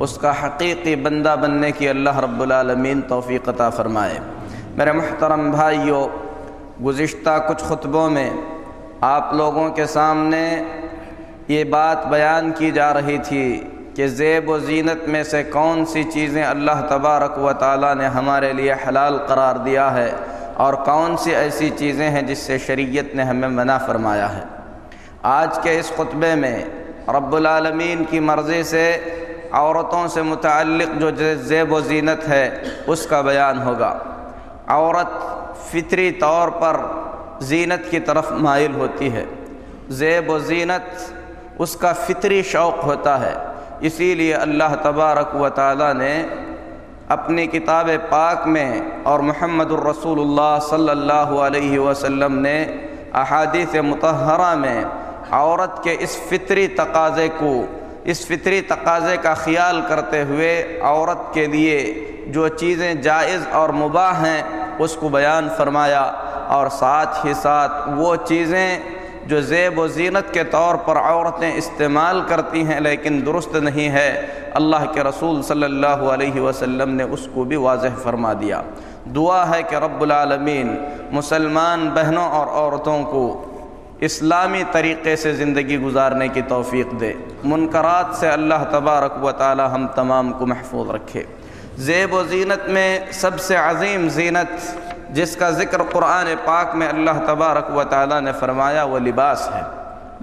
اس کا حقیقی بندہ بننے کی اللہ رب العالمین توفیق عطا فرمائے۔ میرے محترم بھائیوں، گزشتہ کچھ خطبوں میں آپ لوگوں کے سامنے یہ بات بیان کی جا رہی تھی کہ زیب و زینت میں سے کون سی چیزیں اللہ تبارک و تعالی نے ہمارے لیے حلال قرار دیا ہے اور کون سی ایسی چیزیں ہیں جس سے شریعت نے ہمیں منع فرمایا ہے۔ آج کے اس خطبے میں رب العالمین کی مرضی سے عورتوں سے متعلق جو زیب و زینت ہے اس کا بیان ہوگا۔ عورت فطری طور پر زینت کی طرف مائل ہوتی ہے، زیب و زینت اس کا فطری شوق ہوتا ہے، اسی لیے اللہ تبارک و تعالی نے اپنی کتاب پاک میں اور محمد الرسول اللہ صلی اللہ علیہ وسلم نے احادیث مطہرہ میں عورت کے اس فطری تقاضے کا خیال کرتے ہوئے عورت کے لیے جو چیزیں جائز اور مباح ہیں اس کو بیان فرمایا، اور ساتھ ہی ساتھ وہ چیزیں جو زیب و زینت کے طور پر عورتیں استعمال کرتی ہیں لیکن درست نہیں ہے، اللہ کے رسول صلی اللہ علیہ وسلم نے اس کو بھی واضح فرما دیا۔ دعا ہے کہ رب العالمین مسلمان بہنوں اور عورتوں کو اسلامی طریقے سے زندگی گزارنے کی توفیق دے، منکرات سے اللہ تبارک و تعالی ہم تمام کو محفوظ رکھے۔ زیب و زینت میں سب سے عظیم زینت جس کا ذکر قرآن پاک میں اللہ تبارک و تعالی نے فرمایا وہ لباس ہے۔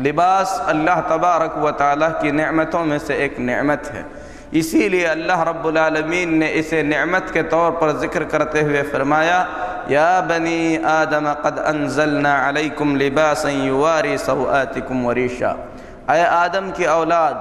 لباس اللہ تبارک و تعالی کی نعمتوں میں سے ایک نعمت ہے، اسی لیے اللہ رب العالمین نے اسے نعمت کے طور پر ذکر کرتے ہوئے فرمایا یا بنی آدم قد انزلنا علیکم لباسا یواری سوآتکم وریشا، اے آدم کی اولاد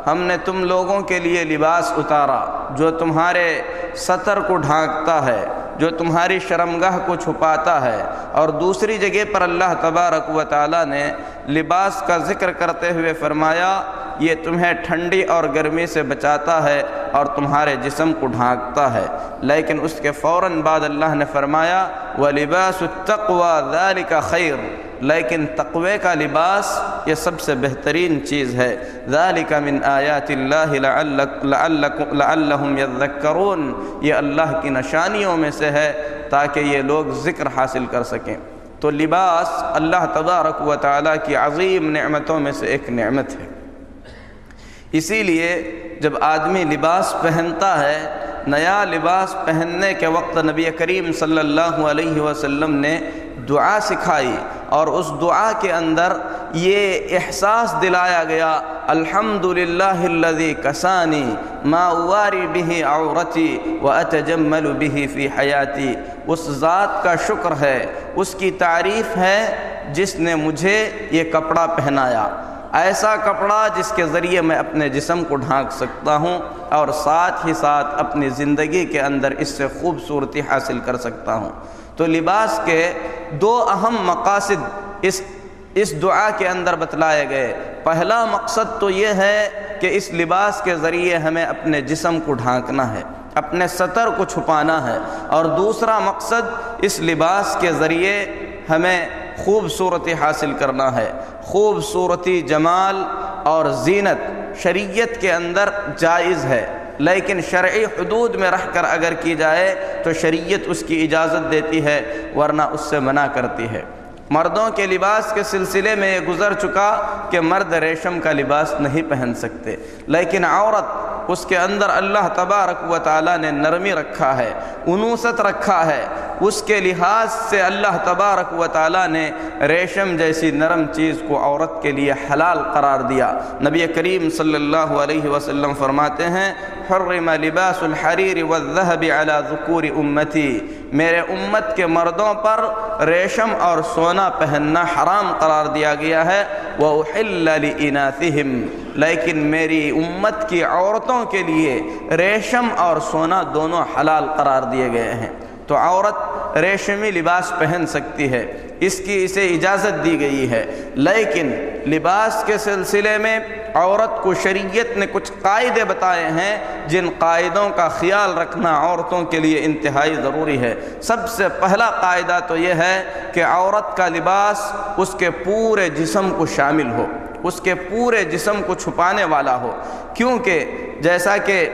ہم نے تم لوگوں کے لیے لباس اتارا جو تمہارے ستر کو ڈھانکتا ہے، جو تمہاری شرمگاہ کو چھپاتا ہے۔ اور دوسری جگہ پر اللہ تبارک و تعالی نے لباس کا ذکر کرتے ہوئے فرمایا یہ تمہیں ٹھنڈی اور گرمی سے بچاتا ہے اور تمہارے جسم کو ڈھانکتا ہے، لیکن اس کے فوراً بعد اللہ نے فرمایا وَلِبَاسُ التَّقْوَى ذَلِكَ خَيْرٌ، لیکن تقوی کا لباس یہ سب سے بہترین چیز ہے۔ ذَلِكَ مِنْ آیَاتِ اللَّهِ لَعَلَّهُمْ يَذَّكَّرُونَ، یہ اللہ کی نشانیوں میں سے ہے تاکہ یہ لوگ ذکر حاصل کر سکیں۔ تو لباس اللہ تبارک و تعالیٰ کی عظیم نعمتوں میں سے ایک نعمت ہے، اسی لیے جب آدمی لباس پہنتا ہے، نیا لباس پہننے کے وقت نبی کریم صلی اللہ علیہ وسلم نے دعا سکھائی، اور اس دعا کے اندر یہ احساس دلایا گیا الحمدللہ الذی کسانی ما اواری بہ عورتی واتجمل بہ فی حیاتی، اس ذات کا شکر ہے، اس کی تعریف ہے جس نے مجھے یہ کپڑا پہنایا، ایسا کپڑا جس کے ذریعے میں اپنے جسم کو ڈھانک سکتا ہوں اور ساتھ ہی ساتھ اپنی زندگی کے اندر اس سے خوبصورتی حاصل کر سکتا ہوں۔ تو لباس کے دو اہم مقاصد اس دعا کے اندر بتلائے گئے۔ پہلا مقصد تو یہ ہے کہ اس لباس کے ذریعے ہمیں اپنے جسم کو ڈھانکنا ہے، اپنے ستر کو چھپانا ہے، اور دوسرا مقصد اس لباس کے ذریعے ہمیں خوبصورتی حاصل کرنا ہے۔ خوبصورتی، جمال اور زینت شریعت کے اندر جائز ہے، لیکن شرعی حدود میں رہ کر اگر کی جائے تو شریعت اس کی اجازت دیتی ہے، ورنہ اس سے منع کرتی ہے۔ مردوں کے لباس کے سلسلے میں یہ گزر چکا کہ مرد ریشم کا لباس نہیں پہن سکتے، لیکن عورت اس کے اندر اللہ تبارک و تعالی نے نرمی رکھا ہے، انوثت رکھا ہے، اس کے لحاظ سے اللہ تبارک و تعالی نے ریشم جیسی نرم چیز کو عورت کے لیے حلال قرار دیا۔ نبی کریم صلی اللہ علیہ وسلم فرماتے ہیں حرم لباس الحریر والذہب علی ذکور امتی، میرے امت کے مردوں پر ریشم اور سونا پہننا حرام قرار دیا گیا ہے، وَأُحِلَّ لِإِنَاثِهِمْ، لیکن میری امت کی عورتوں کے لیے ریشم اور سونا دونوں حلال قرار دیے گئے ہیں۔ تو عورت ریشمی لباس پہن سکتی ہے، اسے اجازت دی گئی ہے، لیکن لباس کے سلسلے میں عورت کو شریعت نے کچھ قاعدے بتائے ہیں جن قاعدوں کا خیال رکھنا عورتوں کے لیے انتہائی ضروری ہے۔ سب سے پہلا قاعدہ تو یہ ہے کہ عورت کا لباس اس کے پورے جسم کو شامل ہو، اس کے پورے جسم کو چھپانے والا ہو، کیونکہ جیسا کہ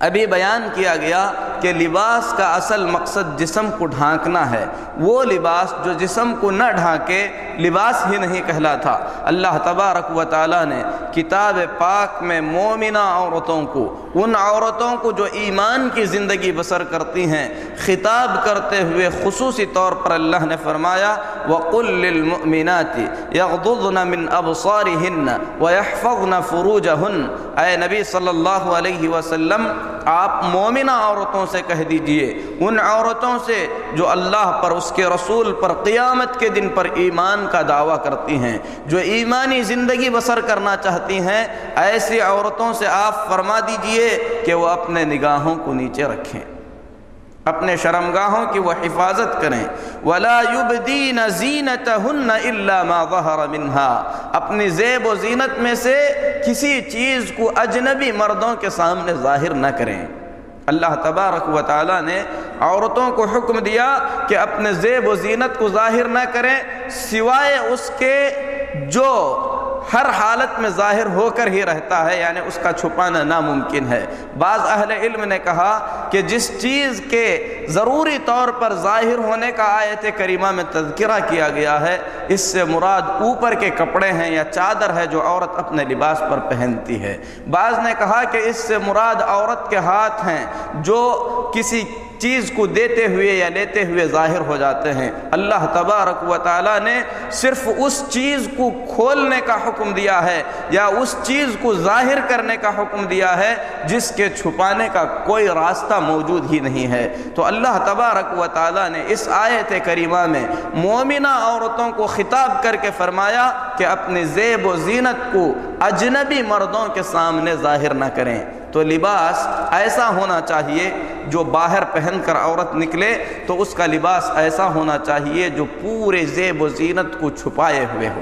ابھی بیان کیا گیا کہ لباس کا اصل مقصد جسم کو ڈھانکنا ہے۔ وہ لباس جو جسم کو نہ ڈھانکے لباس ہی نہیں کہلاتا۔ اللہ تبارک و تعالی نے کتاب پاک میں مومنہ عورتوں کو، ان عورتوں کو جو ایمان کی زندگی بسر کرتی ہیں، خطاب کرتے ہوئے خصوصی طور پر اللہ نے فرمایا وَقُلْ لِلْمُؤْمِنَاتِ يَغْضُضْنَ مِنْ أَبْصَارِهِنَّ وَيَحْفَظْنَ فُرُوجَهُنَّ، اے نبی صلی اللہ علیہ وسلم آپ مومنہ عورتوں سے کہہ دیجئے، ان عورتوں سے جو اللہ پر، اس کے رسول پر، قیامت کے دن پر ایمان کا دعویٰ کرتی ہیں، جو ایمانی زندگی بسر کرنا چاہتی ہیں، ایسی عورتوں سے آپ فرما دیجئے کہ وہ اپنے نگاہوں کو نیچے رکھیں، اپنے شرمگاہوں کی وہ حفاظت کریں۔ وَلَا يُبْدِينَ زِينَتَهُنَّ إِلَّا مَا ظَهَرَ مِنْهَا، اپنی زیب و زینت میں سے کسی چیز کو اجنبی مردوں کے سامنے ظاہر نہ کریں، اللہ تبارک و تعالیٰ نے عورتوں کو حکم دیا کہ اپنے زیب و زینت کو ظاہر نہ کریں سوائے اس کے جو ہر حالت میں ظاہر ہو کر ہی رہتا ہے، یعنی اس کا چھپانا ناممکن ہے۔ بعض اہل علم نے کہا کہ جس چیز کے ضروری طور پر ظاہر ہونے کا آیت کریمہ میں تذکرہ کیا گیا ہے، اس سے مراد اوپر کے کپڑے ہیں یا چادر ہے جو عورت اپنے لباس پر پہنتی ہے۔ بعض نے کہا کہ اس سے مراد عورت کے ہاتھ ہیں جو کسی چیز کو دیتے ہوئے یا لیتے ہوئے ظاہر ہو جاتے ہیں۔ اللہ تبارک و تعالیٰ نے صرف اس چیز کو کھولنے کا حکم دیا ہے یا اس چیز کو ظاہر کرنے کا حکم دیا ہے جس کے چھپانے کا کوئی راستہ موجود ہی نہیں ہے۔ تو اللہ تبارک و تعالیٰ نے اس آیت کریمہ میں مومنہ عورتوں کو خطاب کر کے فرمایا کہ اپنی زیب و زینت کو اجنبی مردوں کے سامنے ظاہر نہ کریں۔ تو لباس ایسا ہونا چاہیے جو باہر پہن کر عورت نکلے تو اس کا لباس ایسا ہونا چاہیے جو پورے زیب و زینت کو چھپائے ہوئے ہو۔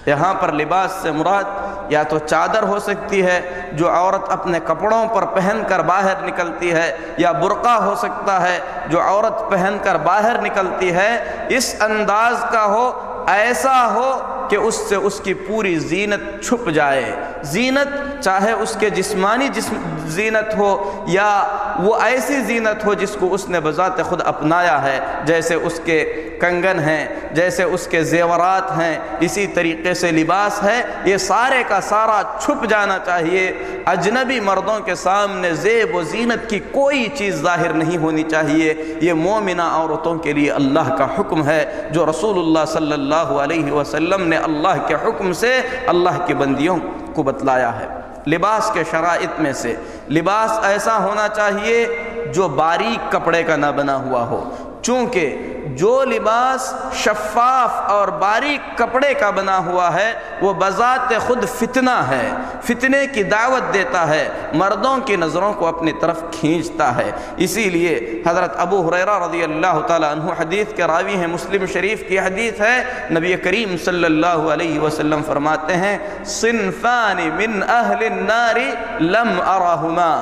یہاں پر لباس سے مراد یا تو چادر ہو سکتی ہے جو عورت اپنے کپڑوں پر پہن کر باہر نکلتی ہے، یا برقع ہو سکتا ہے جو عورت پہن کر باہر نکلتی ہے، اس انداز کا ہو، ایسا ہو کہ اس سے اس کی پوری زینت چھپ جائے۔ زینت چاہے اس کے جسمانی زینت ہو یا وہ ایسی زینت ہو جس کو اس نے بذات خود اپنایا ہے، جیسے اس کے کنگن ہیں، جیسے اس کے زیورات ہیں، اسی طریقے سے لباس ہے، یہ سارے کا سارا چھپ جانا چاہیے۔ اجنبی مردوں کے سامنے زیب و زینت کی کوئی چیز ظاہر نہیں ہونی چاہیے۔ یہ مومنہ عورتوں کے لیے اللہ کا حکم ہے جو رسول اللہ صلی اللہ علیہ وسلم نے اللہ کے حکم سے اللہ کی بندیوں کو بتلایا ہے۔ لباس کے شرائط میں سے لباس ایسا ہونا چاہیے جو باریک کپڑے کا نہ بنا ہوا ہو، چونکہ جو لباس شفاف اور باریک کپڑے کا بنا ہوا ہے وہ بذات خود فتنہ ہے، فتنے کی دعوت دیتا ہے، مردوں کی نظروں کو اپنی طرف کھینچتا ہے۔ اسی لیے حضرت ابو ہریرہ رضی اللہ تعالیٰ عنہ حدیث کے راوی ہیں، مسلم شریف کی حدیث ہے، نبی کریم صلی اللہ علیہ وسلم فرماتے ہیں صنفان من اہل النار لم ارہما،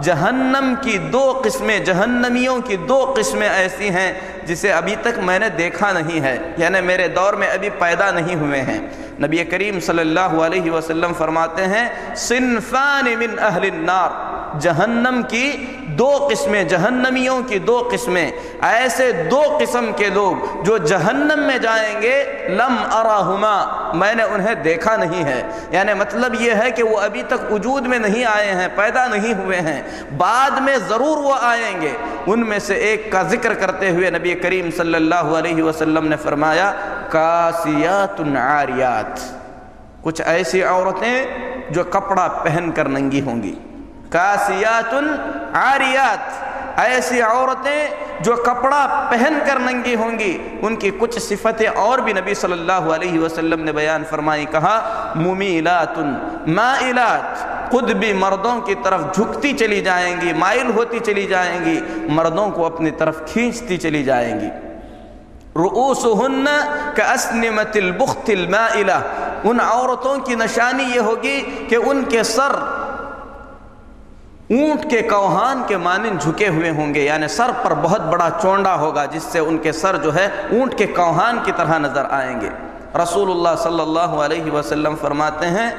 جہنم کی دو قسمیں، جہنمیوں کی دو قسمیں ایسی ہیں جسے ابھی تک میں نے دیکھا نہیں ہے، یعنی میرے دور میں ابھی پیدا نہیں ہوئے ہیں۔ نبی کریم صلی اللہ علیہ وسلم فرماتے ہیں صنفان من اہل النار، جہنم کی دو قسمیں، جہنمیوں کی دو قسمیں، ایسے دو قسم کے لوگ جو جہنم میں جائیں گے لم ارہما، میں نے انہیں دیکھا نہیں ہے، یعنی مطلب یہ ہے کہ وہ ابھی تک وجود میں نہیں آئے ہیں، پیدا نہیں ہوئے ہیں، بعد میں ضرور وہ آئیں گے۔ ان میں سے ایک کا ذکر کرتے ہوئے نبی کریم صلی اللہ علیہ وسلم نے فرمایا کاسیات عاریات، کچھ ایسی عورتیں جو کپڑا پہن کر ننگی ہوں گی، کاسیات عاریات، ایسی عورتیں جو کپڑا پہن کر ننگی ہوں گی۔ ان کی کچھ صفتیں اور بھی نبی صلی اللہ علیہ وسلم نے بیان فرمائی، کہا ممیلات مائلات، خود بھی مردوں کی طرف جھکتی چلی جائیں گی، مائل ہوتی چلی جائیں گی، مردوں کو اپنی طرف کھینچتی چلی جائیں گی۔ رؤوسہن کاسنمۃ البخت المائلہ، ان عورتوں کی نشانی یہ ہوگی کہ ان کے سر اونٹ کے کوہان کے مانند جھکے ہوئے ہوں گے، یعنی سر پر بہت بڑا چونڈا ہوگا جس سے ان کے سر جو ہے اونٹ کے کوہان کی طرح نظر آئیں گے۔ رسول اللہ صلی اللہ علیہ وسلم فرماتے ہیں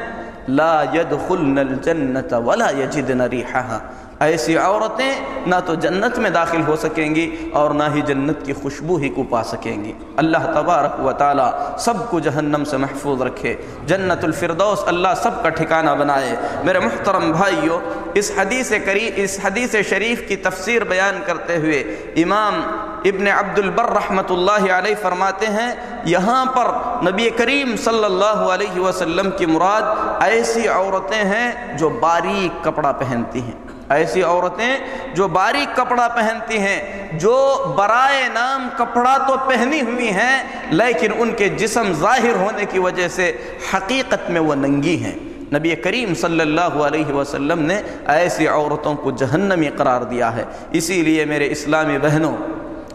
لا يدخلن الجنت ولا یجدن ریحہا، ایسی عورتیں نہ تو جنت میں داخل ہو سکیں گی اور نہ ہی جنت کی خوشبو ہی کو پا سکیں گی۔ اللہ تبارک و تعالی سب کو جہنم سے محفوظ رکھے، جنت الفردوس اللہ سب کا ٹھکانہ بنائے۔ میرے محترم بھائیو، اس حدیث شریف کی تفسیر بیان کرتے ہوئے امام ابن عبد البر رحمۃ اللہ علیہ فرماتے ہیں یہاں پر نبی کریم صلی اللہ علیہ وسلم کی مراد ایسی عورتیں ہیں جو باریک کپڑا پہنتی ہیں، ایسی عورتیں جو باریک کپڑا پہنتی ہیں، جو برائے نام کپڑا تو پہنی ہوئی ہیں لیکن ان کے جسم ظاہر ہونے کی وجہ سے حقیقت میں وہ ننگی ہیں۔ نبی کریم صلی اللہ علیہ وسلم نے ایسی عورتوں کو جہنمی قرار دیا ہے۔ اسی لیے میرے اسلامی بہنوں،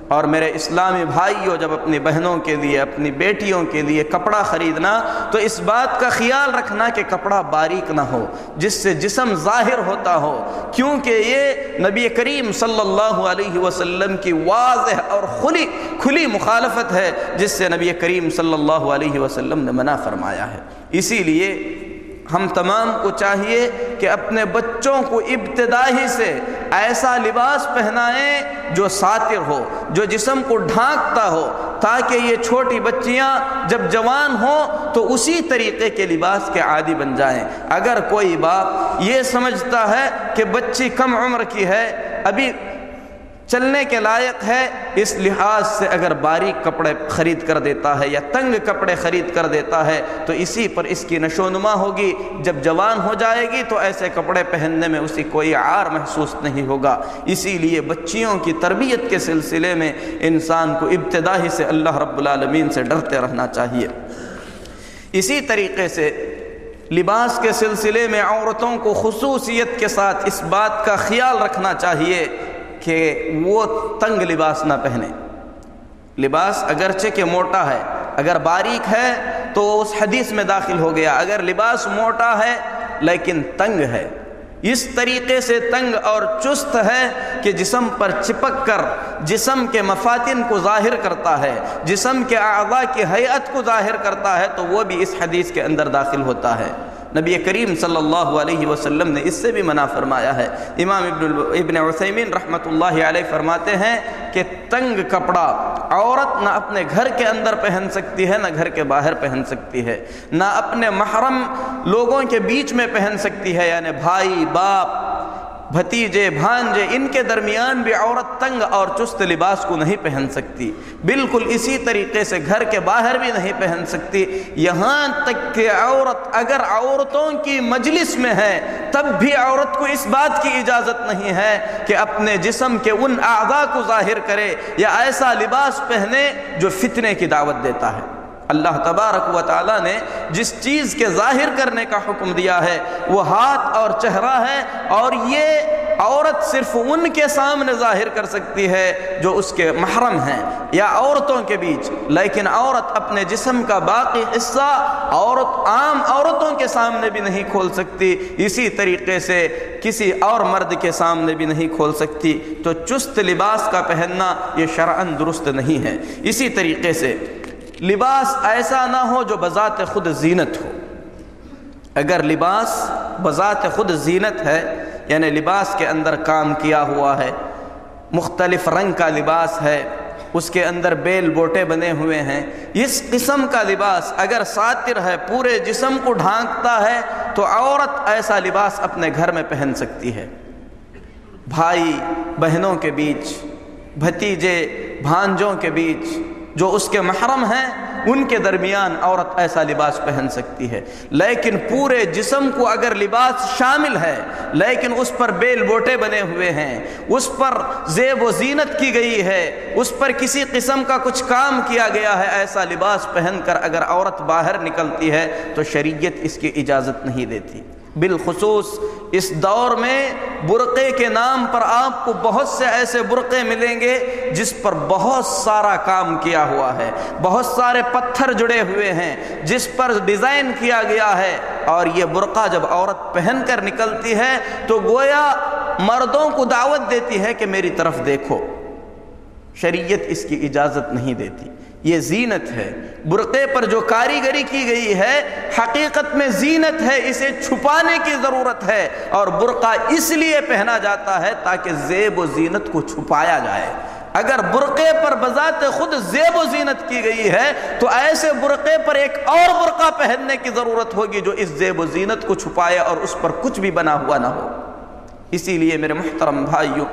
اور میرے اسلامی بھائیوں، جب اپنی بہنوں کے لیے، اپنی بیٹیوں کے لیے کپڑا خریدنا تو اس بات کا خیال رکھنا کہ کپڑا باریک نہ ہو، جس سے جسم ظاہر ہوتا ہو، کیونکہ یہ نبی کریم صلی اللہ علیہ وسلم کی واضح اور کھلی مخالفت ہے، جس سے نبی کریم صلی اللہ علیہ وسلم نے منع فرمایا ہے۔ اسی لیے ہم تمام کو چاہیے کہ اپنے بچوں کو ابتدائی سے ایسا لباس پہنائیں جو ساتر ہو، جو جسم کو ڈھانکتا ہو، تاکہ یہ چھوٹی بچیاں جب جوان ہوں تو اسی طریقے کے لباس کے عادی بن جائیں۔ اگر کوئی باپ یہ سمجھتا ہے کہ بچی کم عمر کی ہے، ابھی چلنے کے لائق ہے، اس لحاظ سے اگر باریک کپڑے خرید کر دیتا ہے یا تنگ کپڑے خرید کر دیتا ہے تو اسی پر اس کی نشو و نما ہوگی۔ جب جوان ہو جائے گی تو ایسے کپڑے پہننے میں اسی کوئی عار محسوس نہیں ہوگا۔ اسی لیے بچیوں کی تربیت کے سلسلے میں انسان کو ابتدائی سے اللہ رب العالمین سے ڈرتے رہنا چاہیے۔ اسی طریقے سے لباس کے سلسلے میں عورتوں کو خصوصیت کے ساتھ اس بات کا خیال رکھنا چاہیے کہ وہ تنگ لباس نہ پہنے۔ لباس اگرچہ کہ موٹا ہے، اگر باریک ہے تو اس حدیث میں داخل ہو گیا، اگر لباس موٹا ہے لیکن تنگ ہے، اس طریقے سے تنگ اور چست ہے کہ جسم پر چپک کر جسم کے مفاتن کو ظاہر کرتا ہے، جسم کے اعضاء کی ہیئت کو ظاہر کرتا ہے، تو وہ بھی اس حدیث کے اندر داخل ہوتا ہے۔ نبی کریم صلی اللہ علیہ وسلم نے اس سے بھی منع فرمایا ہے۔ امام ابن عثیمین رحمۃ اللہ علیہ فرماتے ہیں کہ تنگ کپڑا عورت نہ اپنے گھر کے اندر پہن سکتی ہے، نہ گھر کے باہر پہن سکتی ہے، نہ اپنے محرم لوگوں کے بیچ میں پہن سکتی ہے، یعنی بھائی، باپ، بھتیجے، بھانجے، ان کے درمیان بھی عورت تنگ اور چست لباس کو نہیں پہن سکتی۔ بالکل اسی طریقے سے گھر کے باہر بھی نہیں پہن سکتی، یہاں تک کہ عورت اگر عورتوں کی مجلس میں ہے تب بھی عورت کو اس بات کی اجازت نہیں ہے کہ اپنے جسم کے ان اعضاء کو ظاہر کرے یا ایسا لباس پہنے جو فتنے کی دعوت دیتا ہے۔ اللہ تبارک و تعالیٰ نے جس چیز کے ظاہر کرنے کا حکم دیا ہے وہ ہاتھ اور چہرہ ہے، اور یہ عورت صرف ان کے سامنے ظاہر کر سکتی ہے جو اس کے محرم ہیں یا عورتوں کے بیچ، لیکن عورت اپنے جسم کا باقی حصہ عام عورتوں کے سامنے بھی نہیں کھول سکتی، اسی طریقے سے کسی اور مرد کے سامنے بھی نہیں کھول سکتی۔ تو چست لباس کا پہننا یہ شرعاً درست نہیں ہے۔ اسی طریقے سے لباس ایسا نہ ہو جو بذات خود زینت ہو۔ اگر لباس بذات خود زینت ہے، یعنی لباس کے اندر کام کیا ہوا ہے، مختلف رنگ کا لباس ہے، اس کے اندر بیل بوٹے بنے ہوئے ہیں، اس قسم کا لباس اگر ساتر ہے، پورے جسم کو ڈھانکتا ہے، تو عورت ایسا لباس اپنے گھر میں پہن سکتی ہے۔ بھائی بہنوں کے بیچ، بھتیجے بھانجوں کے بیچ جو اس کے محرم ہیں ان کے درمیان عورت ایسا لباس پہن سکتی ہے، لیکن پورے جسم کو اگر لباس شامل ہے لیکن اس پر بیل بوٹے بنے ہوئے ہیں، اس پر زیب و زینت کی گئی ہے، اس پر کسی قسم کا کچھ کام کیا گیا ہے، ایسا لباس پہن کر اگر عورت باہر نکلتی ہے تو شریعت اس کی اجازت نہیں دیتی۔ بالخصوص اس دور میں برقعے کے نام پر آپ کو بہت سے ایسے برقعے ملیں گے جس پر بہت سارا کام کیا ہوا ہے، بہت سارے پتھر جڑے ہوئے ہیں، جس پر ڈیزائن کیا گیا ہے، اور یہ برقع جب عورت پہن کر نکلتی ہے تو گویا مردوں کو دعوت دیتی ہے کہ میری طرف دیکھو۔ شریعت اس کی اجازت نہیں دیتی، یہ زینت ہے۔ برقعے پر جو کاریگری کی گئی ہے حقیقت میں زینت ہے، اسے چھپانے کی ضرورت ہے، اور برقع اس لیے پہنا جاتا ہے تاکہ زیب و زینت کو چھپایا جائے۔ اگر برقعے پر بذات خود زیب و زینت کی گئی ہے تو ایسے برقعے پر ایک اور برقع پہننے کی ضرورت ہوگی جو اس زیب و زینت کو چھپائے اور اس پر کچھ بھی بنا ہوا نہ ہو۔ اسی لیے میرے محترم بھائیوں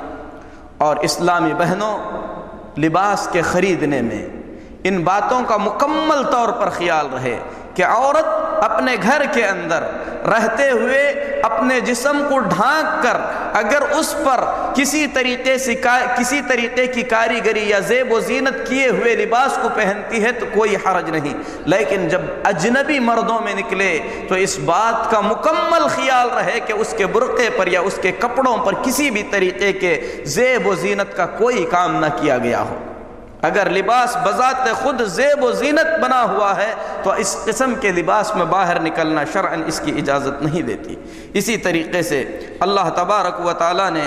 اور اسلامی بہنوں، لباس کے خریدنے میں ان باتوں کا مکمل طور پر خیال رہے کہ عورت اپنے گھر کے اندر رہتے ہوئے اپنے جسم کو ڈھانک کر اگر اس پر کسی طریقے کی کاریگری یا زیب و زینت کیے ہوئے لباس کو پہنتی ہے تو کوئی حرج نہیں، لیکن جب اجنبی مردوں میں نکلے تو اس بات کا مکمل خیال رہے کہ اس کے برقعے پر یا اس کے کپڑوں پر کسی بھی طریقے کے زیب و زینت کا کوئی کام نہ کیا گیا ہو۔ اگر لباس بذات خود زیب و زینت بنا ہوا ہے تو اس قسم کے لباس میں باہر نکلنا شرعاً اس کی اجازت نہیں دیتی۔ اسی طریقے سے اللہ تبارک و تعالیٰ نے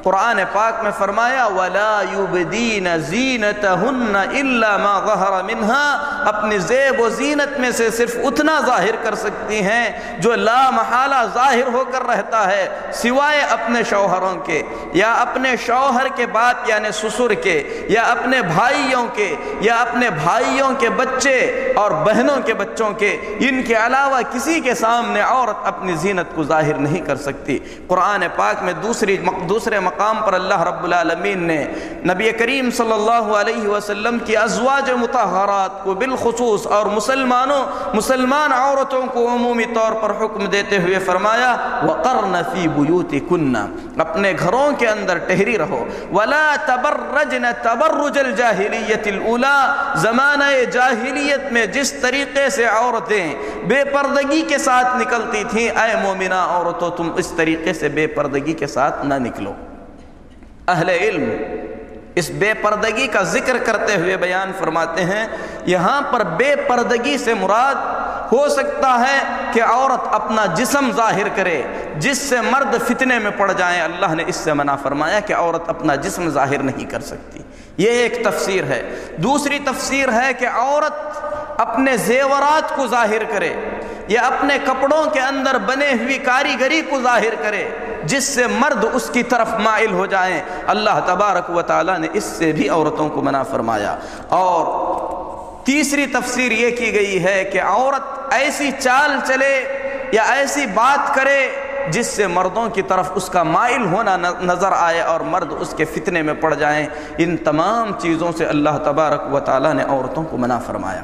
قرآن پاک میں فرمایا وَلَا يُبْدِينَ زِينَتَهُنَّ إِلَّا مَا ظَهَرَ مِنْهَا، اپنی زیب و زینت میں سے صرف اتنا ظاہر کر سکتی ہیں جو لا محالہ ظاہر ہو کر رہتا ہے، سوائے اپنے شوہروں کے یا اپنے شوہر کے باپ یعنی سسر کے یا اپنے بھائیوں کے یا اپنے بھائیوں کے بچے اور بہنوں کے بچوں کے، ان کے علاوہ کسی کے سامنے عورت اپنی زینت کو ظاہر نہیں کر سکتی۔ قرآن پاک میں دوسرے مقام پر اللہ رب العالمین نے نبی کریم صلی اللہ علیہ وسلم کی ازواج مطہرات کو بالخصوص اور مسلمان عورتوں کو عمومی طور پر حکم دیتے ہوئے فرمایا وَقَرْنَ فِي بُيُوتِكُنَّ، اپنے گھروں کے اندر ٹہری رہو، وَلَا تَبَرَّجْنَ تَبَرُّجَ الْجَاهِلِيَّةِ الْأُولَى، زمانہ جاہلیت میں جس طریقے سے عورتیں بے پردگی کے ساتھ نکلتی تھیں، اے مومنہ عورتوں تم اس طریقے سے بے پردگی کے ساتھ نہ نکلو۔ اہل علم اس بے پردگی کا ذکر کرتے ہوئے بیان فرماتے ہیں یہاں پر بے پردگی سے مراد ہو سکتا ہے کہ عورت اپنا جسم ظاہر کرے جس سے مرد فتنے میں پڑ جائیں، اللہ نے اس سے منع فرمایا کہ عورت اپنا جسم ظاہر نہیں کر سکتی۔ یہ ایک تفسیر ہے۔ دوسری تفسیر ہے کہ عورت اپنے زیورات کو ظاہر کرے یا اپنے کپڑوں کے اندر بنے ہوئی کاریگری کو ظاہر کرے جس سے مرد اس کی طرف مائل ہو جائیں، اللہ تبارک و تعالیٰ نے اس سے بھی عورتوں کو منع فرمایا۔ اور تیسری تفسیر یہ کی گئی ہے کہ عورت ایسی چال چلے یا ایسی بات کرے جس سے مردوں کی طرف اس کا مائل ہونا نظر آئے اور مرد اس کے فتنے میں پڑ جائیں۔ ان تمام چیزوں سے اللہ تبارک و تعالیٰ نے عورتوں کو منع فرمایا۔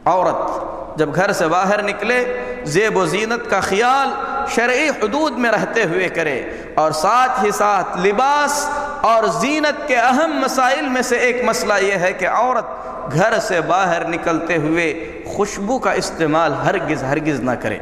عورت جب گھر سے باہر نکلے زیب و زینت کا خیال شرعی حدود میں رہتے ہوئے کرے، اور ساتھ ہی ساتھ لباس اور زینت کے اہم مسائل میں سے ایک مسئلہ یہ ہے کہ عورت گھر سے باہر نکلتے ہوئے خوشبو کا استعمال ہرگز نہ کرے۔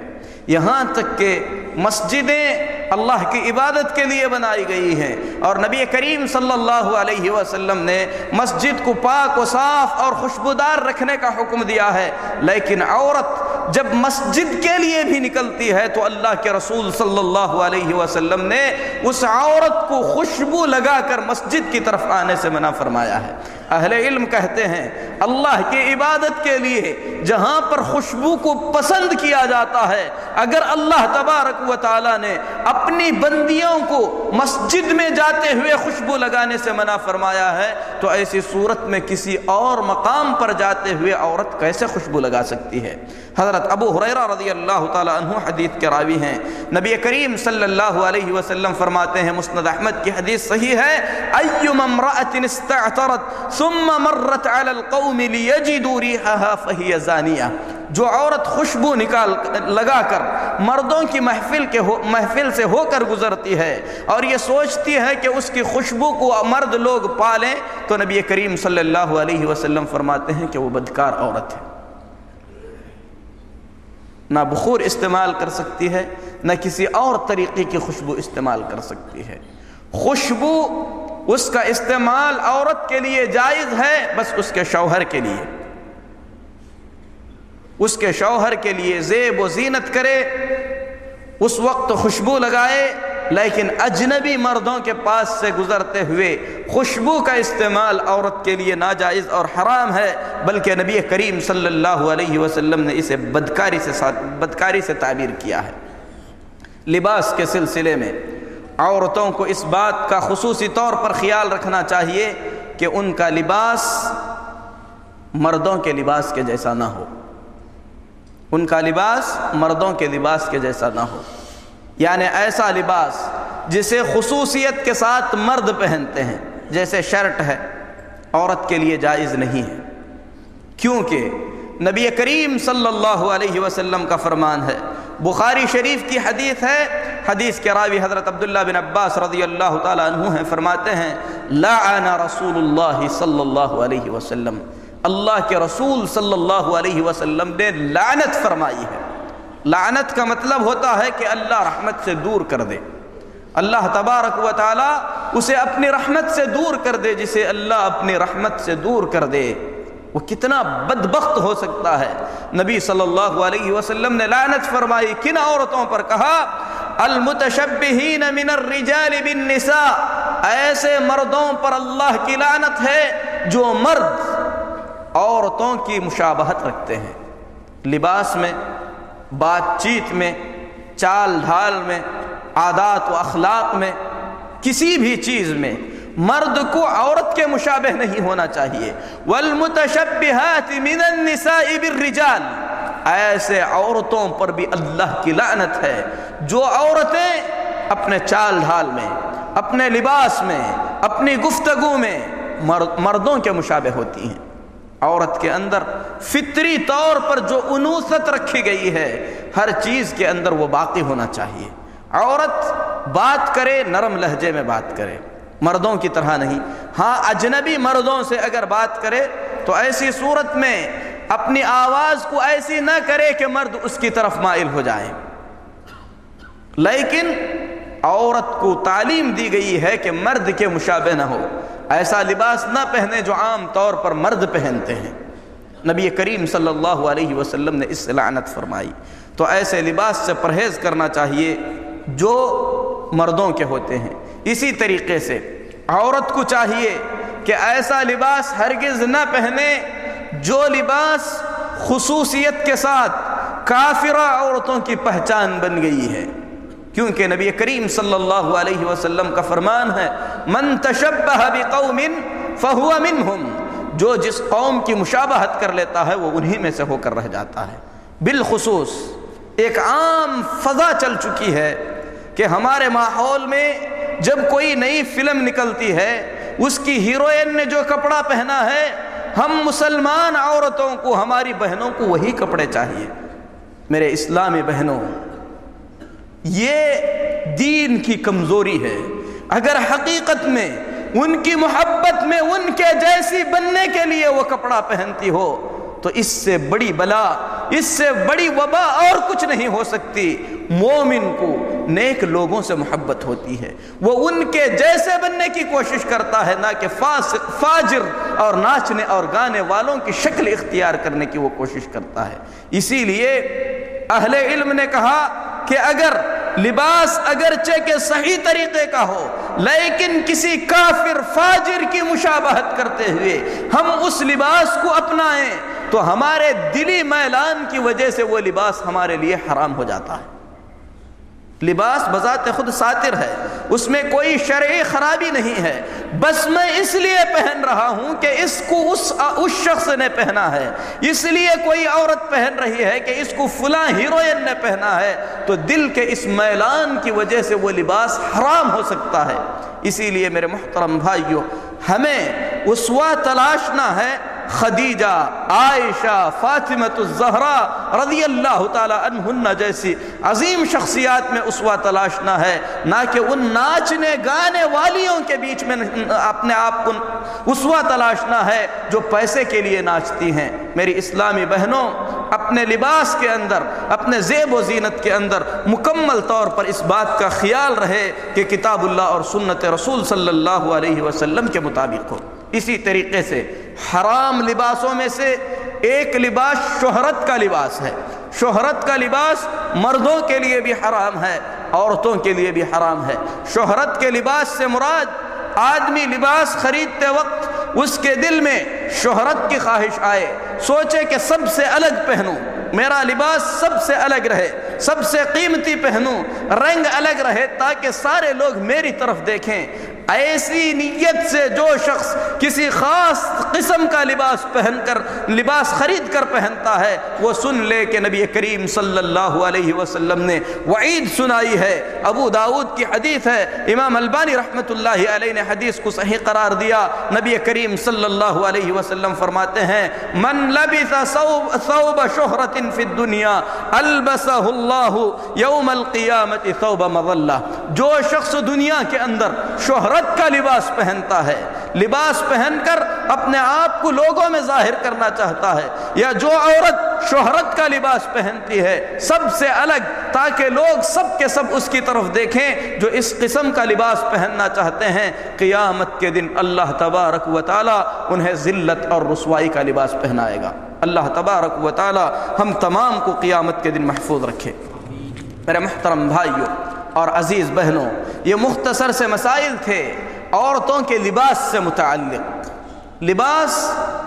یہاں تک کہ مسجدیں اللہ کی عبادت کے لیے بنائی گئی ہیں اور نبی کریم صلی اللہ علیہ وسلم نے مسجد کو پاک و صاف اور خوشبودار رکھنے کا حکم دیا ہے، لیکن عورت جب مسجد کے لیے بھی نکلتی ہے تو اللہ کے رسول صلی اللہ علیہ وسلم نے اس عورت کو خوشبو لگا کر مسجد کی طرف آنے سے منع فرمایا ہے۔ اہل علم کہتے ہیں اللہ کی عبادت کے لیے جہاں پر خوشبو کو پسند کیا جاتا ہے، اگر اللہ تبارک و تعالیٰ نے اپنی بندیوں کو مسجد میں جاتے ہوئے خوشبو لگانے سے منع فرمایا ہے تو ایسی صورت میں کسی اور مقام پر جاتے ہوئے عورت کیسے خوشبو لگا سکتی ہے؟ حضرت ابو ہریرہ رضی اللہ تعالیٰ عنہ حدیث کے راوی ہیں، نبی کریم صلی اللہ علیہ وسلم فرماتے ہیں، مسند احمد کی حدیث صحیح ہے، ایما امرأة استعطرت ثم مرت على القوم ليجدوا ريحها فهي زانیہ، جو عورت خوشبو لگا کر مردوں کی محفل سے ہو کر گزرتی ہے اور یہ سوچتی ہے کہ اس کی خوشبو کو مرد لوگ پالیں، تو نبی کریم صلی اللہ علیہ وسلم فرماتے ہیں کہ وہ بدکار عورت ہے، نہ بخور استعمال کر سکتی ہے نہ کسی اور طریقے کی خوشبو استعمال کر سکتی ہے۔ خوشبو اس کا استعمال عورت کے لیے جائز ہے، بس اس کے شوہر کے لیے، اس کے شوہر کے لیے زیب و زینت کرے، اس وقت خوشبو لگائے، لیکن اجنبی مردوں کے پاس سے گزرتے ہوئے خوشبو کا استعمال عورت کے لیے ناجائز اور حرام ہے، بلکہ نبی کریم صلی اللہ علیہ وسلم نے اسے بدکاری سے تعبیر کیا ہے۔ لباس کے سلسلے میں عورتوں کو اس بات کا خصوصی طور پر خیال رکھنا چاہیے کہ ان کا لباس مردوں کے لباس کے جیسا نہ ہو، ان کا لباس مردوں کے لباس کے جیسا نہ ہو، یعنی ایسا لباس جسے خصوصیت کے ساتھ مرد پہنتے ہیں، جیسے شرٹ ہے، عورت کے لیے جائز نہیں ہے، کیونکہ نبی کریم صلی اللہ علیہ وسلم کا فرمان ہے، بخاری شریف کی حدیث ہے، حدیث کے راوی حضرت عبداللہ بن عباس رضی اللہ تعالی عنہ ہیں، فرماتے ہیں لعن رسول اللہ صلی اللہ علیہ وسلم، اللہ کے رسول صلی اللہ علیہ وسلم نے لعنت فرمائی ہے۔ لعنت کا مطلب ہوتا ہے کہ اللہ رحمت سے دور کر دے، اللہ تبارک و تعالی اسے اپنی رحمت سے دور کر دے جسے اللہ اپنی رحمت سے دور کر دے، وہ کتنا بدبخت ہو سکتا ہے۔ نبی صلی اللہ علیہ وسلم نے لعنت فرمائی کن عورتوں پر؟ کہا المتشبہین من الرجال بالنساء، ایسے مردوں پر اللہ کی لعنت ہے جو مرد عورتوں کی مشابہت رکھتے ہیں، لباس میں، بات چیت میں، چال ڈھال میں، عادات و اخلاق میں، کسی بھی چیز میں مرد کو عورت کے مشابہ نہیں ہونا چاہیے۔ والمتشبہات من النساء بالرجال، ایسے عورتوں پر بھی اللہ کی لعنت ہے جو عورتیں اپنے چال ڈھال میں، اپنے لباس میں، اپنی گفتگو میں مردوں کے مشابہ ہوتی ہیں۔ عورت کے اندر فطری طور پر جو انوثت رکھی گئی ہے، ہر چیز کے اندر وہ باقی ہونا چاہیے۔ عورت بات کرے نرم لہجے میں بات کرے، مردوں کی طرح نہیں۔ ہاں اجنبی مردوں سے اگر بات کرے تو ایسی صورت میں اپنی آواز کو ایسی نہ کرے کہ مرد اس کی طرف مائل ہو جائیں، لیکن عورت کو تعلیم دی گئی ہے کہ مرد کے مشابہ نہ ہو، ایسا لباس نہ پہنے جو عام طور پر مرد پہنتے ہیں۔ نبی کریم صلی اللہ علیہ وسلم نے اس سے لعنت فرمائی۔ تو ایسے لباس سے پرہیز کرنا چاہیے جو مردوں کے ہوتے ہیں۔ اسی طریقے سے عورت کو چاہیے کہ ایسا لباس ہرگز نہ پہنے جو لباس خصوصیت کے ساتھ کافرہ عورتوں کی پہچان بن گئی ہے، کیونکہ نبی کریم صلی اللہ علیہ وسلم کا فرمان ہے من تشبہ بقوم فہو منہم، جو جس قوم کی مشابہت کر لیتا ہے وہ انہی میں سے ہو کر رہ جاتا ہے۔ بالخصوص ایک عام فضا چل چکی ہے کہ ہمارے ماحول میں جب کوئی نئی فلم نکلتی ہے، اس کی ہیروئن نے جو کپڑا پہنا ہے، ہم مسلمان عورتوں کو، ہماری بہنوں کو وہی کپڑے چاہیے۔ میرے اسلامی بہنوں، یہ دین کی کمزوری ہے۔ اگر حقیقت میں ان کی محبت میں ان کے جیسی بننے کے لیے وہ کپڑا پہنتی ہو تو اس سے بڑی بلا، اس سے بڑی وبا اور کچھ نہیں ہو سکتی۔ مومن کو نیک لوگوں سے محبت ہوتی ہے، وہ ان کے جیسے بننے کی کوشش کرتا ہے، نہ کہ فاسق فاجر اور ناچنے اور گانے والوں کی شکل اختیار کرنے کی وہ کوشش کرتا ہے۔ اسی لیے اہل علم نے کہا کہ اگر لباس اگرچہ کہ صحیح طریقے کا ہو لیکن کسی کافر فاجر کی مشابہت کرتے ہوئے ہم اس لباس کو اپنائیں تو ہمارے دلی میلان کی وجہ سے وہ لباس ہمارے لیے حرام ہو جاتا ہے۔ لباس بذات خود ساتر ہے، اس میں کوئی شرعی خرابی نہیں ہے، بس میں اس لیے پہن رہا ہوں کہ اس کو اس شخص نے پہنا ہے، اس لیے کوئی عورت پہن رہی ہے کہ اس کو فلاں ہیروئن نے پہنا ہے، تو دل کے اس میلان کی وجہ سے وہ لباس حرام ہو سکتا ہے۔ اسی لیے میرے محترم بھائیو، ہمیں اسوہ تلاشنا ہے۔ خدیجہ، عائشہ، فاطمۃ الزہرا رضی اللہ تعالی عنہن جیسی عظیم شخصیات میں اسوہ تلاشنا ہے، نہ کہ ان ناچنے گانے والیوں کے بیچ میں اپنے آپ کو اسوہ تلاشنا ہے جو پیسے کے لیے ناچتی ہیں۔ میری اسلامی بہنوں، اپنے لباس کے اندر، اپنے زیب و زینت کے اندر مکمل طور پر اس بات کا خیال رہے کہ کتاب اللہ اور سنت رسول صلی اللہ علیہ وسلم کے مطابق ہو۔ اسی طریقے سے حرام لباسوں میں سے ایک لباس شہرت کا لباس ہے۔ شہرت کا لباس مردوں کے لیے بھی حرام ہے، عورتوں کے لیے بھی حرام ہے۔ شہرت کے لباس سے مراد آدمی لباس خریدتے وقت اس کے دل میں شہرت کی خواہش آئے، سوچے کہ سب سے الگ پہنوں، میرا لباس سب سے الگ رہے، سب سے قیمتی پہنوں، رنگ الگ رہے تاکہ سارے لوگ میری طرف دیکھیں۔ ایسی نیت سے جو شخص کسی خاص قسم کا لباس خرید کر پہنتا ہے، وہ سن لے کہ نبی کریم صلی اللہ علیہ وسلم نے وعید سنائی ہے۔ ابو داؤد کی حدیث ہے، امام البانی رحمۃ اللہ علیہ نے حدیث کو صحیح قرار دیا۔ نبی کریم صلی اللہ علیہ وسلم فرماتے ہیں من لبث ثوب شہرت فی الدنیا البسہ اللہ یوم القیامت ثوب مظلہ، جو شخص دنیا کے اندر شہرت کا لباس پہنتا ہے لباس پہن کر اپنے آپ کو لوگوں میں ظاہر کرنا چاہتا ہے، یا جو عورت شہرت کا لباس پہنتی ہے سب سے الگ، تاکہ لوگ سب کے سب اس کی طرف دیکھیں، جو اس قسم کا لباس پہننا چاہتے ہیں، قیامت کے دن اللہ تبارک و تعالی انہیں ذلت اور رسوائی کا لباس پہنائے گا۔ اللہ تبارک و تعالی ہم تمام کو قیامت کے دن محفوظ رکھے۔ میرے محترم بھائیوں اور عزیز بہنوں، یہ مختصر سے مسائل تھے عورتوں کے لباس سے متعلق۔ لباس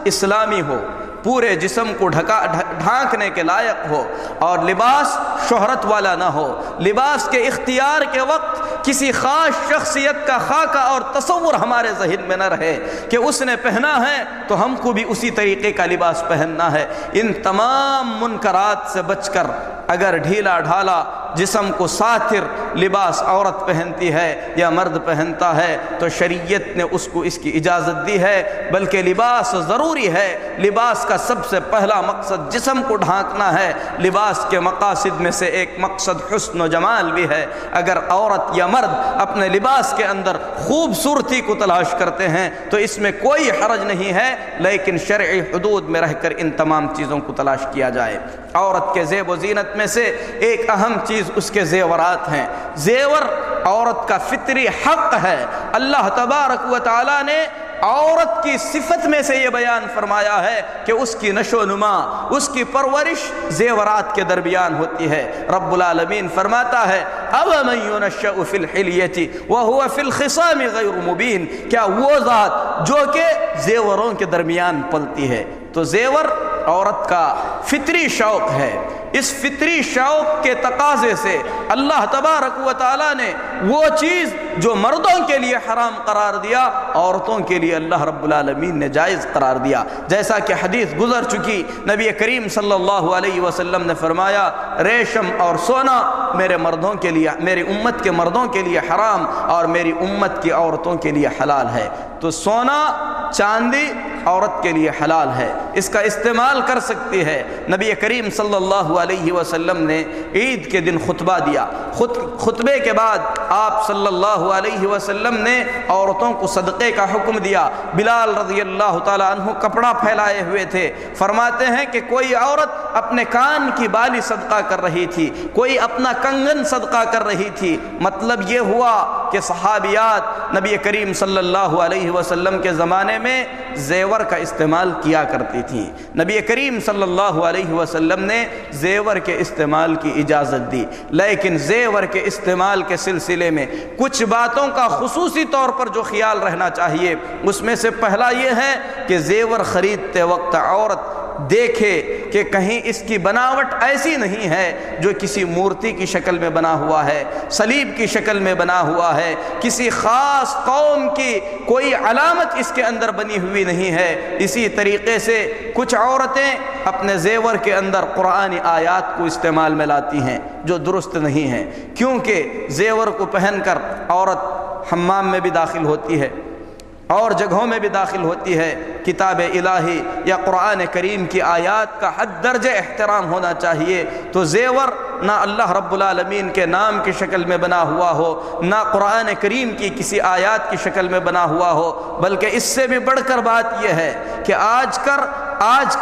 اسلامی ہو، پورے جسم کو ڈھانکنے کے لائق ہو، اور لباس شہرت والا نہ ہو۔ لباس کے اختیار کے وقت کسی خاص شخصیت کا خاکہ اور تصور ہمارے ذہن میں نہ رہے کہ اس نے پہنا ہے تو ہم کو بھی اسی طریقے کا لباس پہننا ہے۔ ان تمام منکرات سے بچ کر اگر ڈھیلا ڈھالا جسم کو ساتر لباس عورت پہنتی ہے یا مرد پہنتا ہے تو شریعت نے اس کو اس کی اجازت دی ہے، بلکہ لباس ضروری ہے۔ لباس کا سب سے پہلا مقصد جسم کو ڈھانکنا ہے۔ لباس کے مقاصد میں سے ایک مقصد حسن و جمال بھی ہے۔ اگر عورت یا مرد اپنے لباس کے اندر خوبصورتی کو تلاش کرتے ہیں تو اس میں کوئی حرج نہیں ہے، لیکن شرعی حدود میں رہ کر ان تمام چیزوں کو تلاش کیا جائے۔ عورت کے زیب و زینت میں سے ایک اہم چیز اس کے زیورات ہیں۔ زیور عورت کا فطری حق ہے۔ اللہ تبارک و تعالی نے عورت کی صفت میں سے یہ بیان فرمایا ہے کہ اس کی نشو و نما، اس کی پرورش زیورات کے درمیان ہوتی ہے۔ رب العالمین فرماتا ہے أَوَمَن يُنَشَّأُ فِي الْحِلْيَةِ وَهُوَ فِي الْخِصَامِ غَيْرُ مُبِينٍ، کیا وہ ذات جو کہ زیوروں کے درمیان پلتی ہے۔ تو زیور عورت کا فطری شوق ہے۔ اس فطری شوق کے تقاضے سے اللہ تبارک و تعالیٰ نے وہ چیز جو مردوں کے لیے حرام قرار دیا، عورتوں کے لیے اللہ رب العالمین نے جائز قرار دیا۔ جیسا کہ حدیث گزر چکی، نبی کریم صلی اللہ علیہ وسلم نے فرمایا ریشم اور سونا میرے مردوں کے لیے، میری امت کے مردوں کے لیے حرام اور میری امت کی عورتوں کے لیے حلال ہے۔ تو سونا چاندی عورت کے لیے حلال ہے، اس کا استعمال کر سکتی ہے۔ نبی کریم صلی اللہ علیہ وسلم نے عید کے دن خطبہ دیا۔ خطبے کے بعد آپ صلی اللہ علیہ وسلم نے عورتوں کو صدقے کا حکم دیا۔ بلال رضی اللہ تعالیٰ عنہ کپڑا پھیلائے ہوئے تھے۔ فرماتے ہیں کہ کوئی عورت اپنے کان کی بالی صدقہ کر رہی تھی، کوئی اپنا کنگن صدقہ کر رہی تھی۔ مطلب یہ ہوا کہ صحابیات نبی کریم صلی اللہ علیہ وسلم کے زمانے میں زیور کا استعمال کیا کرتی تھیں۔ نبی کریم صلی اللہ علیہ وسلم نے زیور کے استعمال کی اجازت دی، لیکن زیور کے استعمال کے سلسلے میں کچھ باتوں کا خصوصی طور پر جو خیال رہنا چاہیے، اس میں سے پہلا یہ ہے کہ زیور خریدتے وقت عورت دیکھے کہ کہیں اس کی بناوٹ ایسی نہیں ہے جو کسی مورتی کی شکل میں بنا ہوا ہے، صلیب کی شکل میں بنا ہوا ہے، کسی خاص قوم کی کوئی علامت اس کے اندر بنی ہوئی نہیں ہے۔ اسی طریقے سے کچھ عورتیں اپنے زیور کے اندر قرآنی آیات کو استعمال میں لاتی ہیں جو درست نہیں ہیں، کیونکہ زیور کو پہن کر عورت حمام میں بھی داخل ہوتی ہے اور جگہوں میں بھی داخل ہوتی ہے۔ کتاب الہی یا قرآن کریم کی آیات کا حد درجہ احترام ہونا چاہیے۔ تو زیور نہ اللہ رب العالمین کے نام کی شکل میں بنا ہوا ہو، نہ قرآن کریم کی کسی آیات کی شکل میں بنا ہوا ہو، بلکہ اس سے بھی بڑھ کر بات یہ ہے کہ آج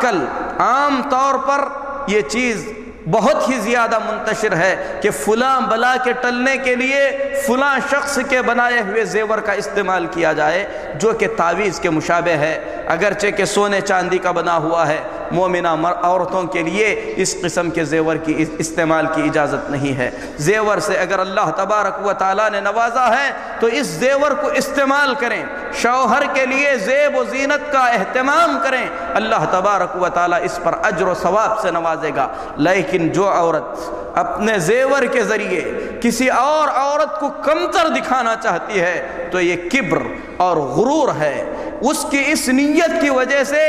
کل عام طور پر یہ چیز بہت ہی زیادہ منتشر ہے کہ فلاں بلا کے ٹلنے کے لیے فلاں شخص کے بنائے ہوئے زیور کا استعمال کیا جائے جو کہ تعویذ کے مشابہ ہے، اگرچہ کہ سونے چاندی کا بنا ہوا ہے۔ مومنہ عورتوں کے لیے اس قسم کے زیور کی استعمال کی اجازت نہیں ہے۔ زیور سے اگر اللہ تبارک و تعالیٰ نے نوازا ہے تو اس زیور کو استعمال کریں، شوہر کے لیے زیب و زینت کا اہتمام کریں، اللہ تبارک و تعالیٰ اس پر اجر و ثواب سے نوازے گا۔ لیکن جو عورت اپنے زیور کے ذریعے کسی اور عورت کو کمتر دکھانا چاہتی ہے تو یہ کبر اور غرور ہے۔ اس کی اس نیت کی وجہ سے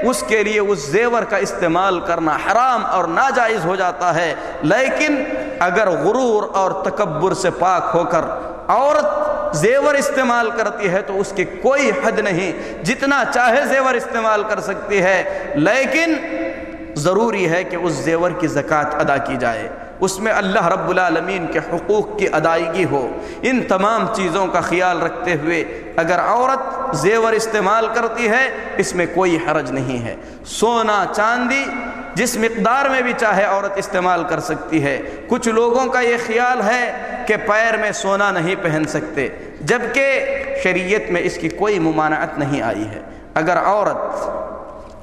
اس کے لیے اس زیور کا استعمال کرنا حرام اور ناجائز ہو جاتا ہے۔ لیکن اگر غرور اور تکبر سے پاک ہو کر عورت زیور استعمال کرتی ہے تو اس کی کوئی حد نہیں، جتنا چاہے زیور استعمال کر سکتی ہے، لیکن ضروری ہے کہ اس زیور کی زکوٰۃ ادا کی جائے۔ اس میں اللہ رب العالمین کے حقوق کی ادائیگی ہو۔ ان تمام چیزوں کا خیال رکھتے ہوئے اگر عورت زیور استعمال کرتی ہے اس میں کوئی حرج نہیں ہے۔ سونا چاندی جس مقدار میں بھی چاہے عورت استعمال کر سکتی ہے۔ کچھ لوگوں کا یہ خیال ہے کہ پیر میں سونا نہیں پہن سکتے، جبکہ شریعت میں اس کی کوئی ممانعت نہیں آئی ہے۔ اگر عورت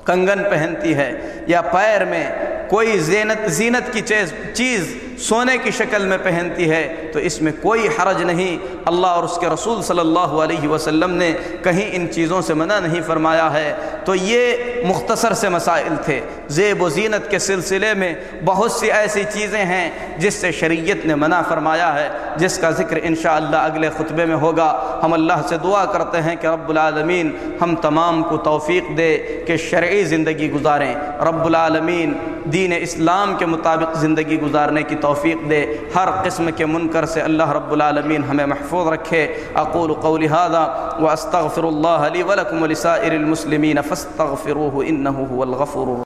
کنگن پہنتی ہے یا پیر میں کوئی زینت کی چیز سونے کی شکل میں پہنتی ہے تو اس میں کوئی حرج نہیں۔ اللہ اور اس کے رسول صلی اللہ علیہ وسلم نے کہیں ان چیزوں سے منع نہیں فرمایا ہے۔ تو یہ مختصر سے مسائل تھے۔ زیب و زینت کے سلسلے میں بہت سی ایسی چیزیں ہیں جس سے شریعت نے منع فرمایا ہے، جس کا ذکر انشاءاللہ اگلے خطبے میں ہوگا۔ ہم اللہ سے دعا کرتے ہیں کہ رب العالمین ہم تمام کو توفیق دے کہ شرعی زندگی گزاریں، رب العالمین دین اسلام کے مطابق زندگی گزارنے کی توفیق دے، ہر قسم کے منکر سے اللہ رب العالمین ہمیں محفوظ رکھے۔ اقول قولی ھذا واستغفر اللہ لی ولکم ولسائر المسلمین فاستغفروہ انہ هو الغفور الرحیم۔